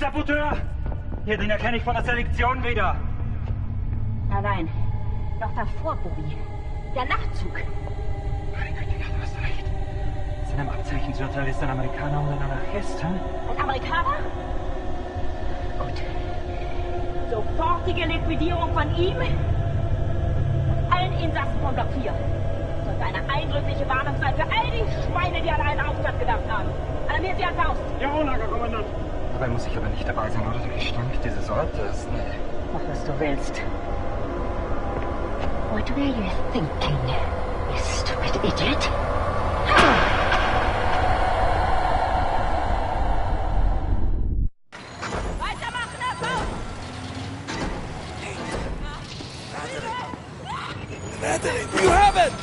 Saboteur! Hier, den erkenne ich von der Selektion wieder. Nein. Noch davor, Bobby. Der Nachtzug. Meine Güte, ja, du hast recht. Seinem Abzeichensurteil ist ein Amerikaner und ein Anarchist, hm? Ein Amerikaner? Gut. Sofortige Liquidierung von ihm und allen Insassen von Block 4. Sollte eine eindrückliche Warnung sein für all die Schweine, die an einen Aufstand gedacht haben. Alarmiert sie an Faust. Jawohl, Lagerkommandant. Dabei muss ich aber nicht dabei sein, oder? Der Gestank dieses Ortes, ne? Mach, was du willst. What were you thinking, you stupid idiot? Natalie, you have it!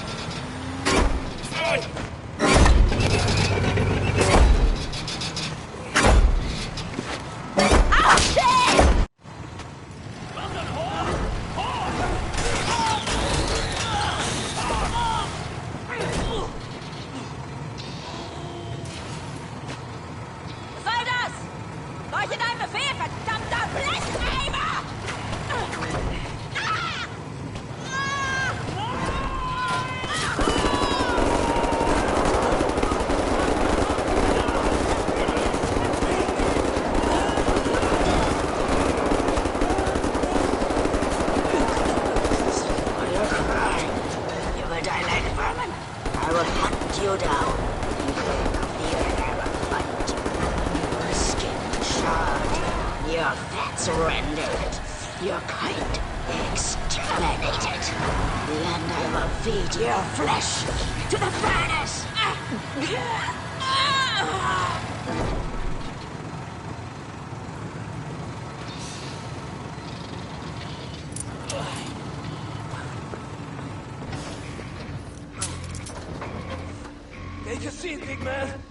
Take a seat, big man.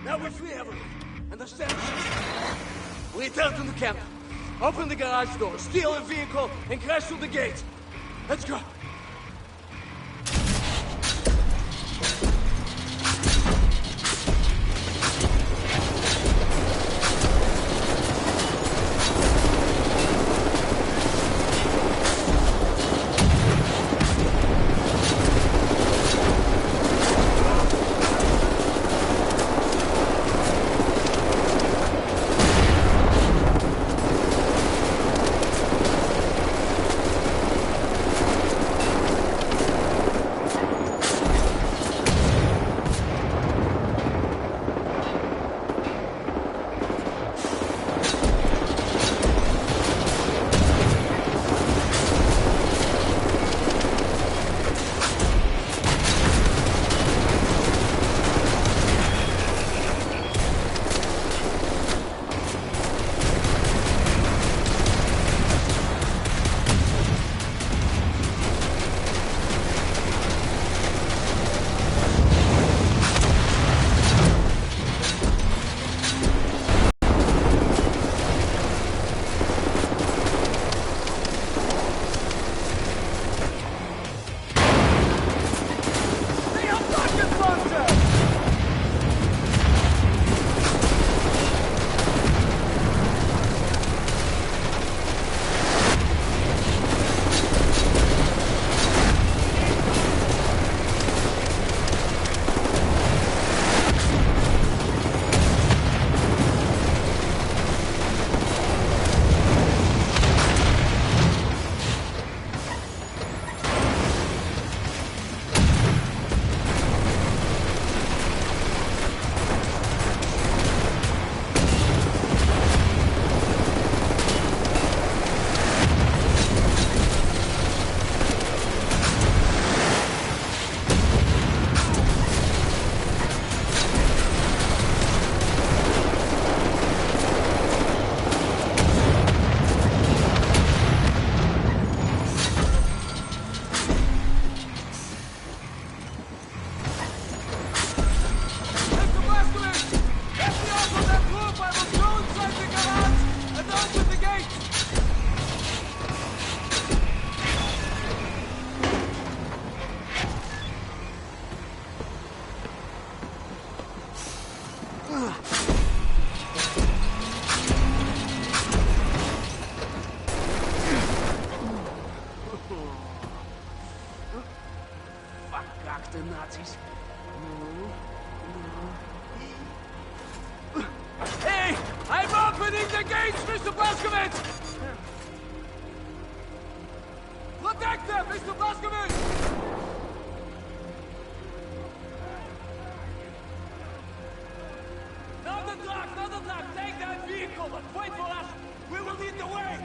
Now we're free, everyone. Understand? We return to the camp. Open the garage door, steal a vehicle, and crash through the gate. Let's go. Verkackte Nazis. Hey! I'm opening the gates, Mr. Blazkowicz! Protect them, Mr. Blazkowicz! Not the truck! Take that vehicle, but wait for us! We will lead the way!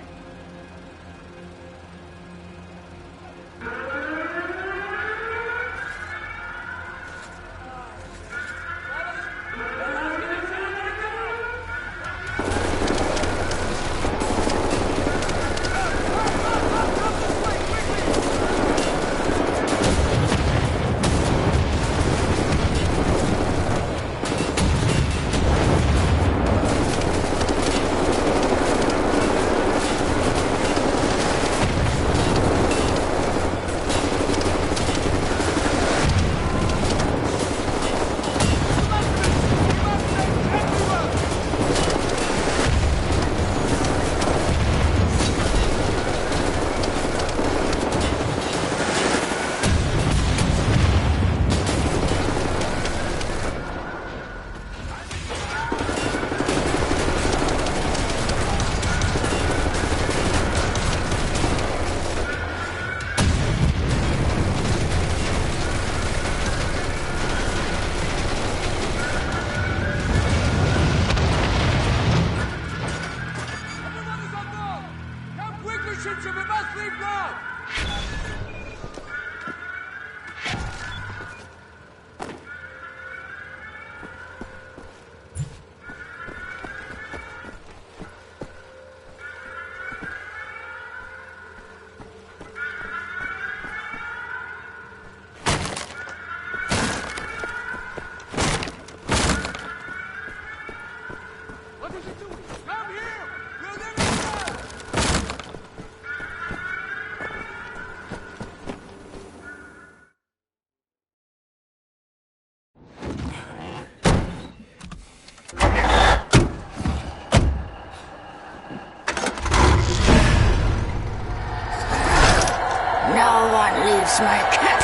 No one leaves my camp.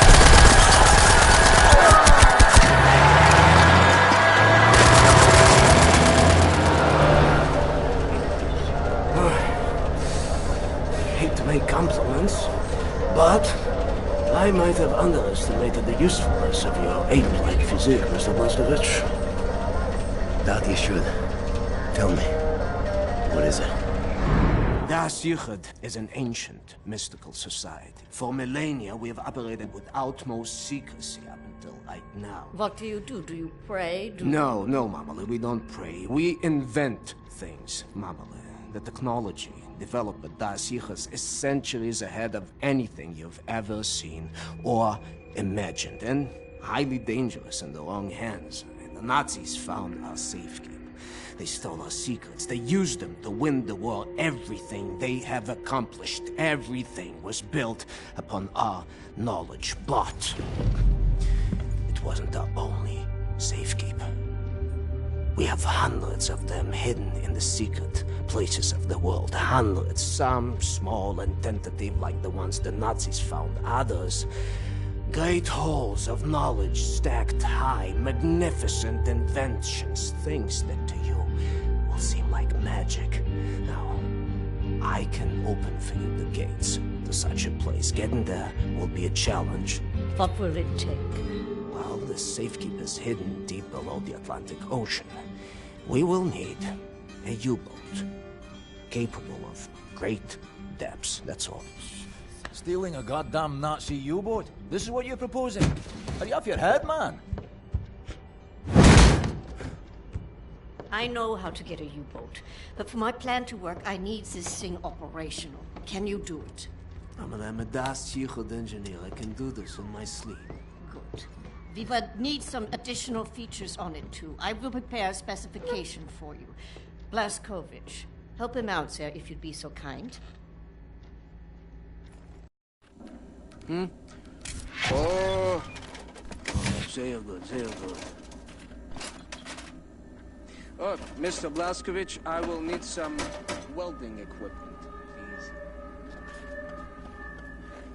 Hate to make compliments, but I might have underestimated the usefulness of your ape-like physique, Mr. Blazkowicz. Doubt you should. Tell me, what is it? Das Yichud is an ancient, mystical society. For millennia, we have operated with utmost secrecy up until right now. What do you do? Do you pray? No, Mamale, we don't pray. We invent things, Mamale. The technology developed by Das Yichud is centuries ahead of anything you've ever seen or imagined, and highly dangerous in the wrong hands. The Nazis found our safekeeping. They stole our secrets. They used them to win the war. Everything they have accomplished, everything was built upon our knowledge. But it wasn't our only safekeeper. We have hundreds of them hidden in the secret places of the world. Hundreds, some small and tentative like the ones the Nazis found. Others, great halls of knowledge stacked high, magnificent inventions, things that to you will seem like magic. Now, I can open for you the gates to such a place. Getting there will be a challenge. What will it take? Well, the safekeeper's hidden deep below the Atlantic Ocean. We will need a U-boat capable of great depths, that's all. Stealing a goddamn Nazi U-boat? This is what you're proposing? Are you off your head, man? I know how to get a U-boat, but for my plan to work, I need this thing operational. Can you do it? I'm a Das Yichud engineer. I can do this in my sleep. Good. We would need some additional features on it, too. I will prepare a specification for you. Blazkowicz, help him out, sir, if you'd be so kind. Oh, sehr good, sehr good. Oh, Mr. Blaskovich, I will need some welding equipment, please.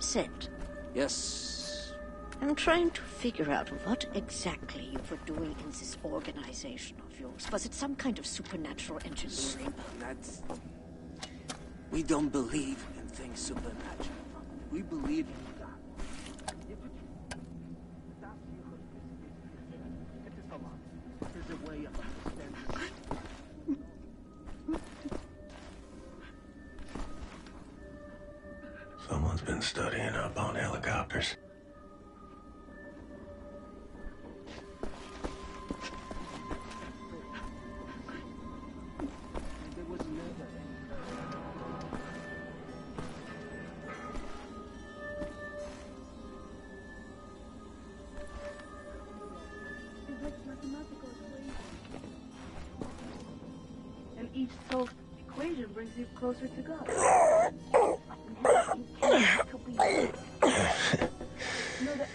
Sid, Yes. I'm trying to figure out what exactly you were doing in this organization of yours. Was it some kind of supernatural engineering? We don't believe in things supernatural. We believe in God. There's a way of understanding. Someone's been studying up on helicopters. And each solved equation brings you closer to God.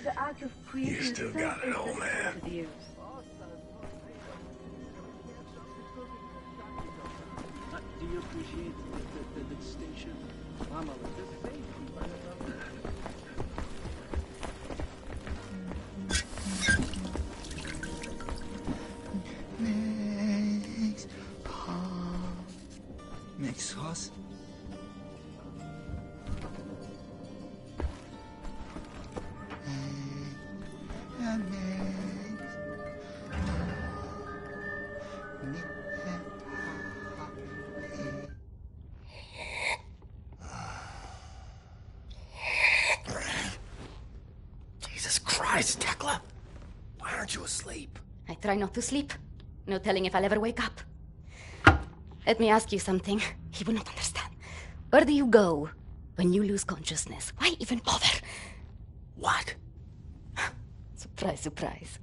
The act of creation. You still got it, old man. Do you appreciate the distinction? Mama, with this Mix sauce. Jesus Christ, Tekla! Why aren't you asleep? I try not to sleep. No telling if I'll ever wake up. Let me ask you something. He will not understand. Where do you go when you lose consciousness? Why even bother? What? Surprise, surprise.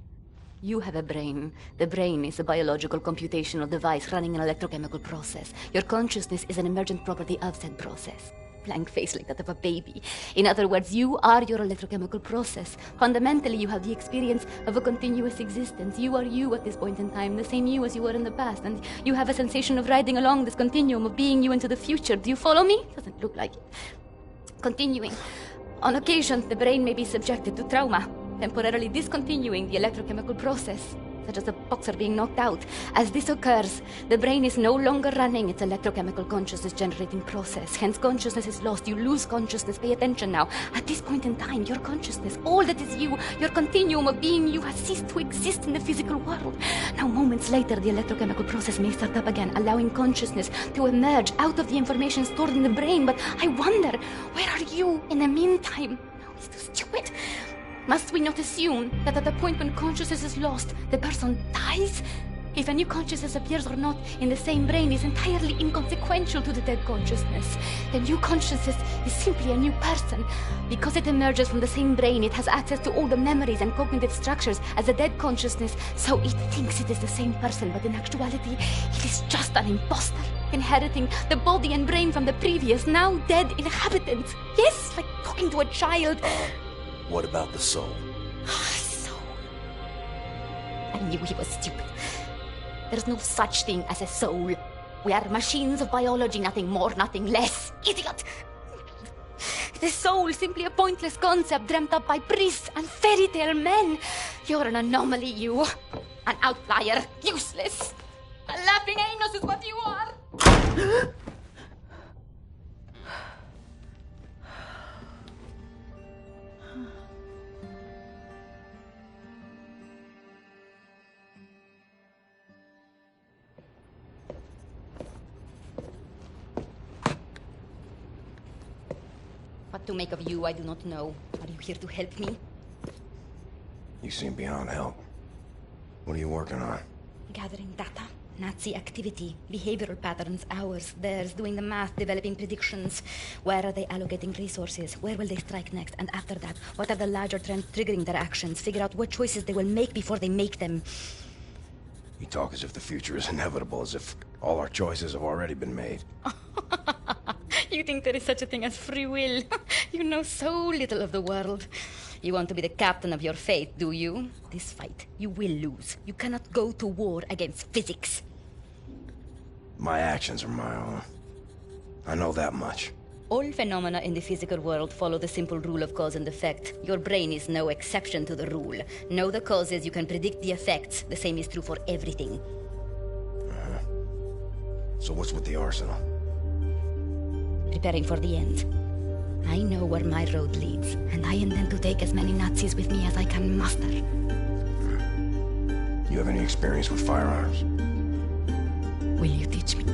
You have a brain. The brain is a biological computational device running an electrochemical process. Your consciousness is an emergent property of said process. Blank face like that of a baby. In other words, you are your electrochemical process. Fundamentally, you have the experience of a continuous existence. You are you at this point in time, the same you as you were in the past, and you have a sensation of riding along this continuum of being you into the future. Do you follow me? Doesn't look like it. Continuing. On occasion, the brain may be subjected to trauma, temporarily discontinuing the electrochemical process, such as a boxer being knocked out. As this occurs, the brain is no longer running its electrochemical consciousness-generating process. Hence, consciousness is lost. You lose consciousness. Pay attention now. At this point in time, your consciousness, all that is you, your continuum of being you, has ceased to exist in the physical world. Now, moments later, the electrochemical process may start up again, allowing consciousness to emerge out of the information stored in the brain. But I wonder, where are you in the meantime? No, it's too stupid. Must we not assume that at the point when consciousness is lost, the person dies? If a new consciousness appears or not in the same brain is entirely inconsequential to the dead consciousness. The new consciousness is simply a new person. Because it emerges from the same brain, it has access to all the memories and cognitive structures as a dead consciousness, so it thinks it is the same person, but in actuality, it is just an imposter, inheriting the body and brain from the previous, now dead inhabitant. Yes, like talking to a child. What about the soul? Soul. I knew he was stupid. There's no such thing as a soul. We are machines of biology, nothing more, nothing less. Idiot! The soul, simply a pointless concept dreamt up by priests and fairy tale men. You're an anomaly, you. An outlier. Useless. A laughing anus is what you are. What to make of you, I do not know. Are you here to help me? You seem beyond help. What are you working on? Gathering data. Nazi activity. Behavioral patterns. Ours. Theirs. Doing the math. Developing predictions. Where are they allocating resources? Where will they strike next? And after that, what are the larger trends triggering their actions? Figure out what choices they will make before they make them. You talk as if the future is inevitable, as if all our choices have already been made. You think there is such a thing as free will? You know so little of the world. You want to be the captain of your fate, do you? This fight, you will lose. You cannot go to war against physics. My actions are my own. I know that much. All phenomena in the physical world follow the simple rule of cause and effect. Your brain is no exception to the rule. Know the causes, you can predict the effects. The same is true for everything. So what's with the arsenal? Preparing for the end. I know where my road leads, and I intend to take as many Nazis with me as I can muster. You have any experience with firearms? Will you teach me?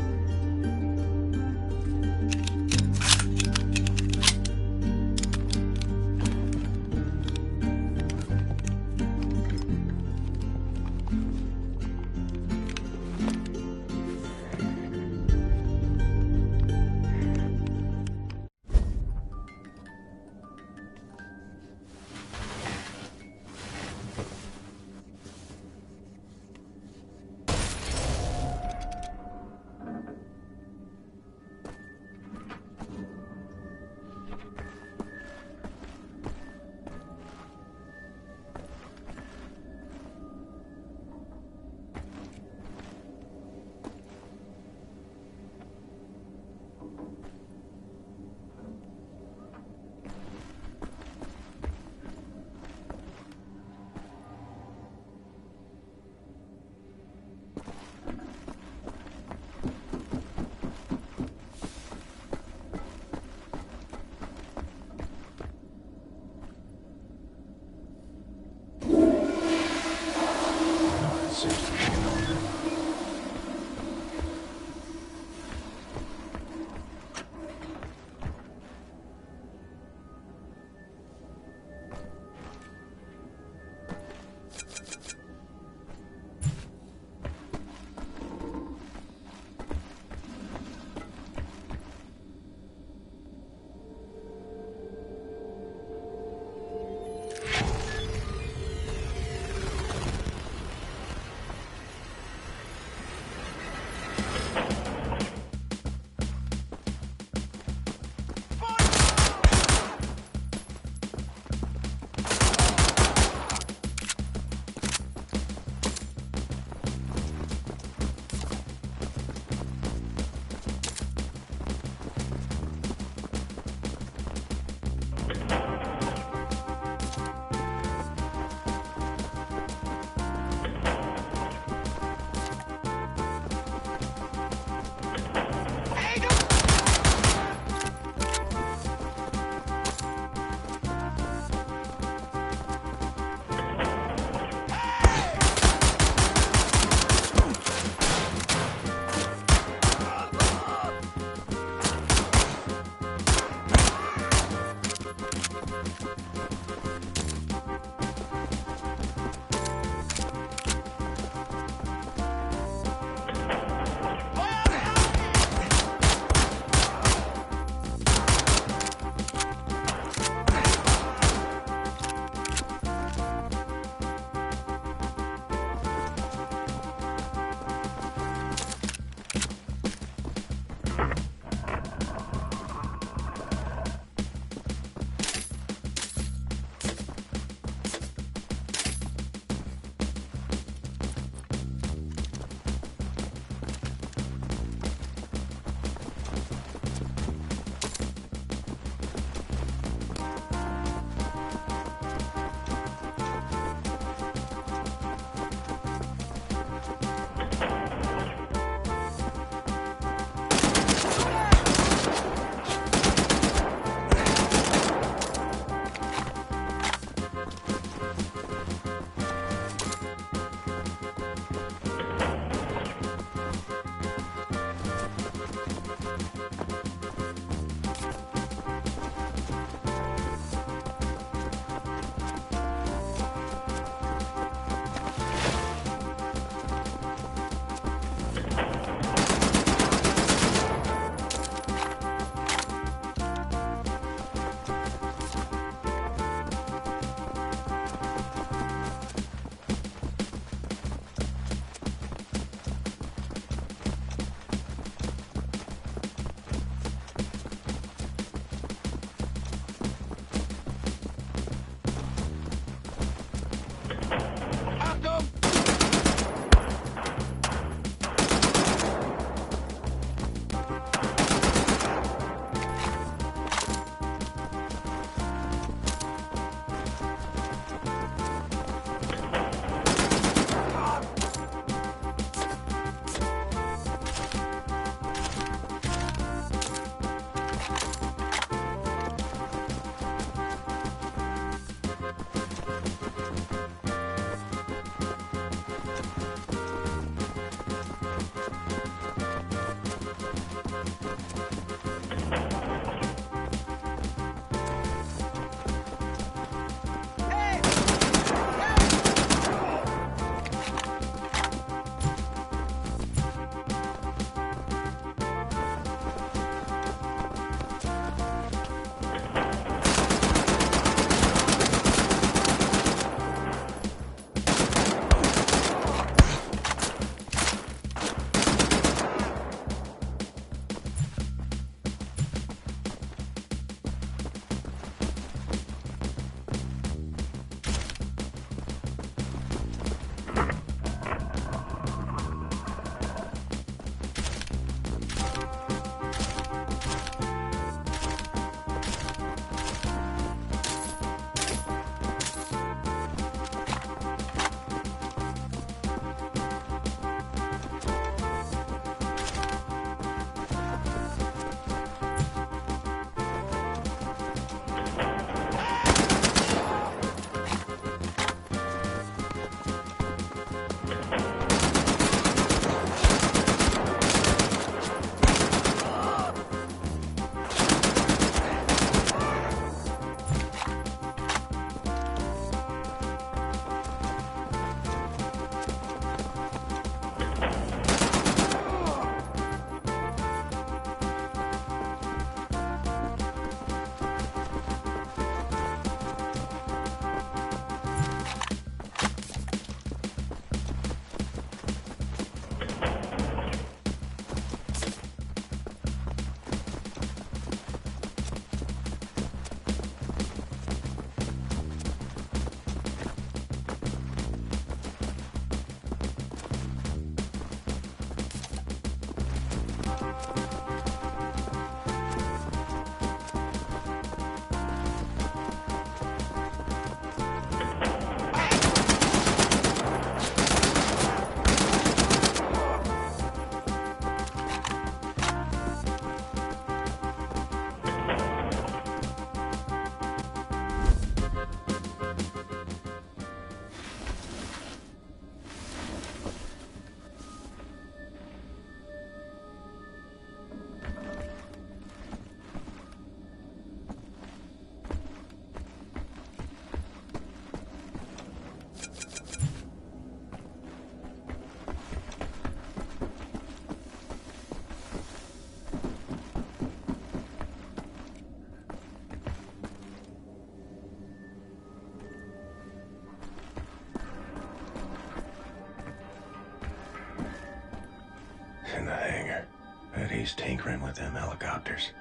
days tinkering with them helicopters.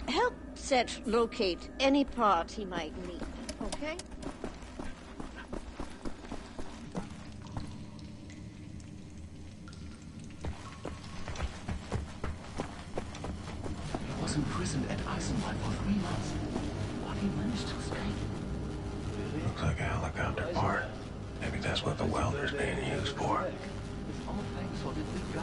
Help Set locate any part he might need, okay? He was imprisoned at Eisenwald for 3 months, but he managed to escape. Looks like a helicopter part. Maybe that's what the welder's being used for. It's all thanks for the big guy.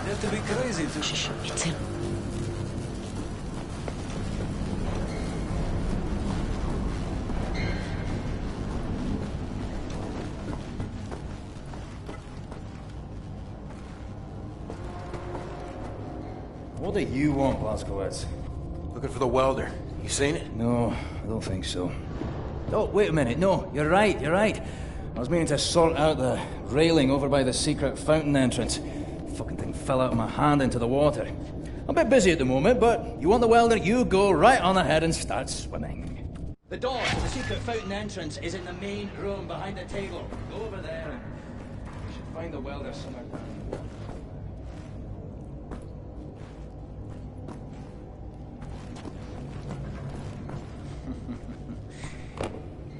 You have to be crazy to... Shh, it's him. What do you want, Blazkowicz? Looking for the welder. You seen it? No, I don't think so. Oh, wait a minute. No, you're right. I was meaning to sort out the railing over by the secret fountain entrance. Fucking thing fell out of my hand into the water. I'm a bit busy at the moment, but you want the welder, you go right on ahead and start swimming. The door to the secret fountain entrance is in the main room behind the table. Go over there and you should find the welder somewhere down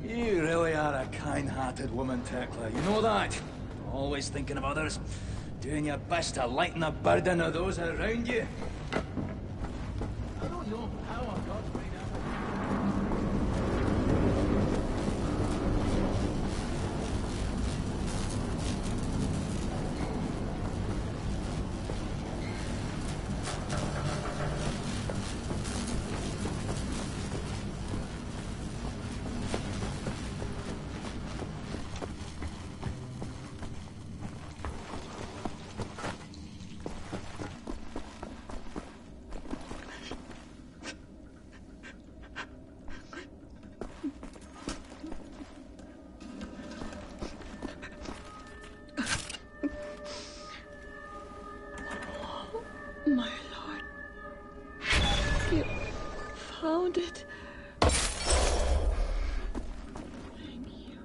here. You really are a kind-hearted woman, Tekla. You know that? Always thinking of others. Doing your best to lighten the burden of those around you. I don't know how I got right now. My lord. You found it. Thank you.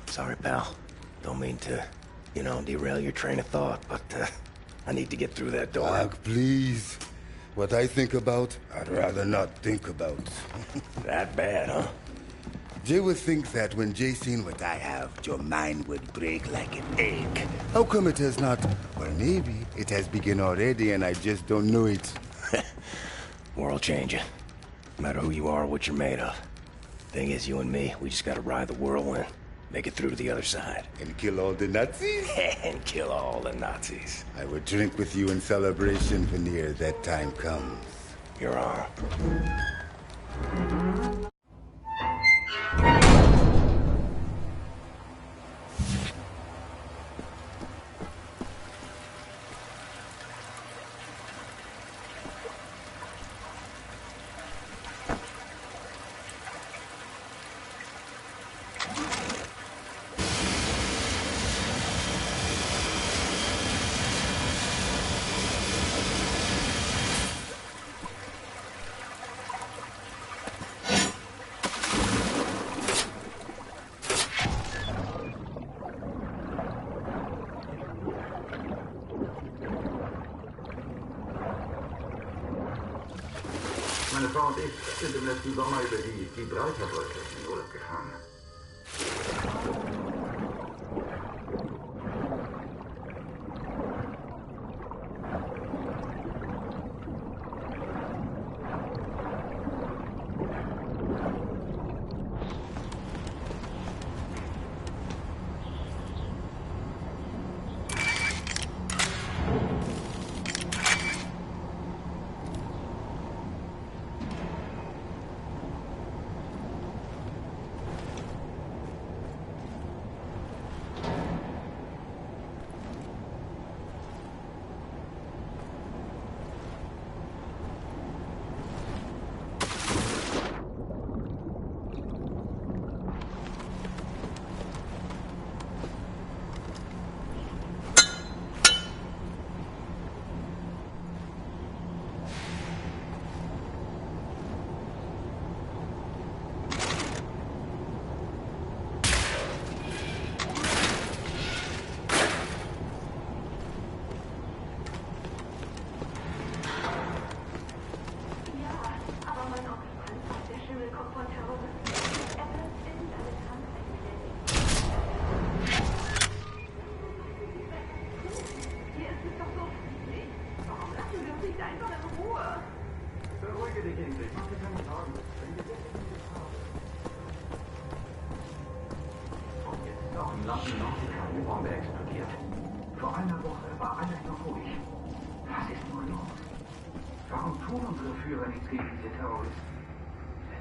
Sorry, pal. Don't mean to, derail your train of thought, but I need to get through that door. Doc, please. What I think about, I'd rather not think about. That bad, huh? Jay would think that when Jay seen what I have, your mind would break like an egg. How come it has not? Well, maybe it has begun already and I just don't know it. World changing. No matter who you are or what you're made of. Thing is, you and me, we just gotta ride the whirlwind. Make it through to the other side. And kill all the Nazis? And kill all the Nazis. I would drink with you in celebration, Veneer, that time comes. You're on. Meine Frau und ich sind im letzten Sommer über die Gibraltarbrücke in Urlaub gefahren. wir dich hinkriegen. Mach dir keine Sorgen. Wenn wir jetzt in die Gefahr sind. Und jetzt ist auch im Land Nautica eine Bombe explodiert. Vor einer Woche war alles noch ruhig. Was ist nur los? Warum tun unsere Führer nichts gegen diese Terroristen?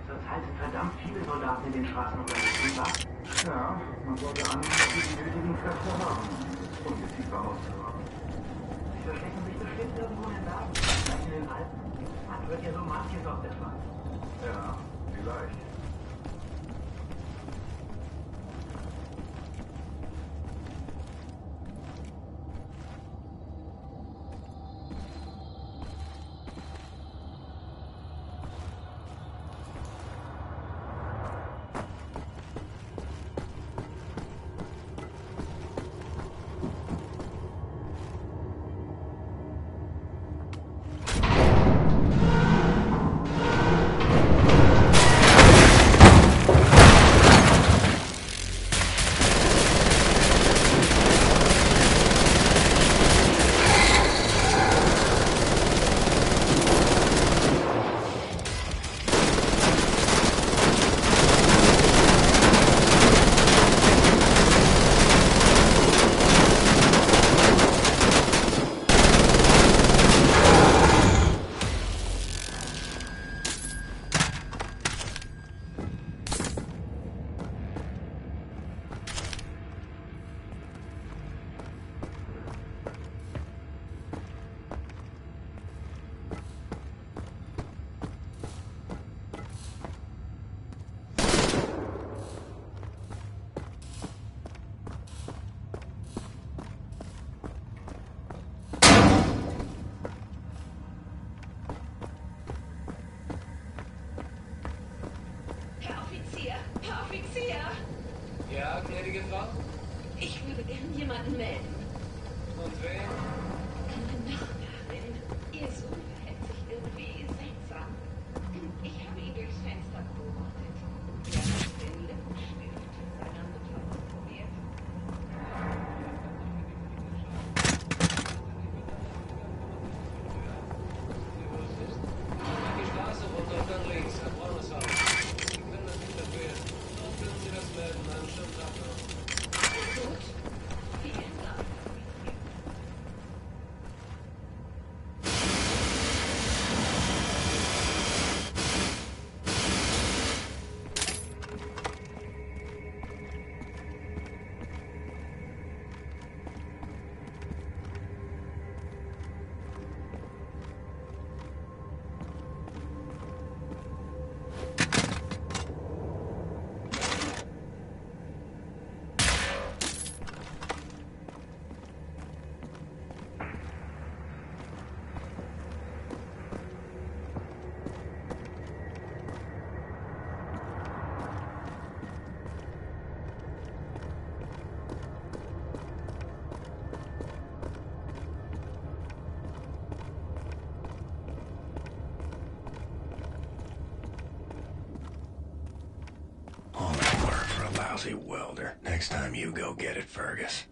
Zurzeit sind verdammt viele Soldaten in den Straßen unterwegs. Ja, man sollte annehmen, dass sie die nötigen Kräfte haben, um das Ungeziefer auszurotten. Sie verstecken sich bestimmt irgendwo in den Bergen, vielleicht in den Alpen. Man wird ja so manches auf der Fahrt. Ja, vielleicht. Ja, gnädige Frau? Ich würde gern jemanden melden. Und wen? Eine Nachbarin. Ihr Sohn verhält sich irgendwie seltsam. Ich habe ihn durchs Fenster beobachtet. Er hat den Lippenstift seiner Mutter ausprobiert. Die Straße runter und dann links, ein braunes Haus. Sie können das nicht dafür. Dann können Sie das melden, einen schönen Tag noch. Gut. Vielen Dank. All that work for a lousy welder. Next time you go get it, Fergus.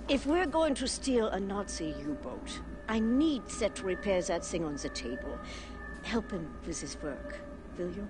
If we're going to steal a Nazi U-boat, I need set to repair that thing on the table. Help him with his work, will you?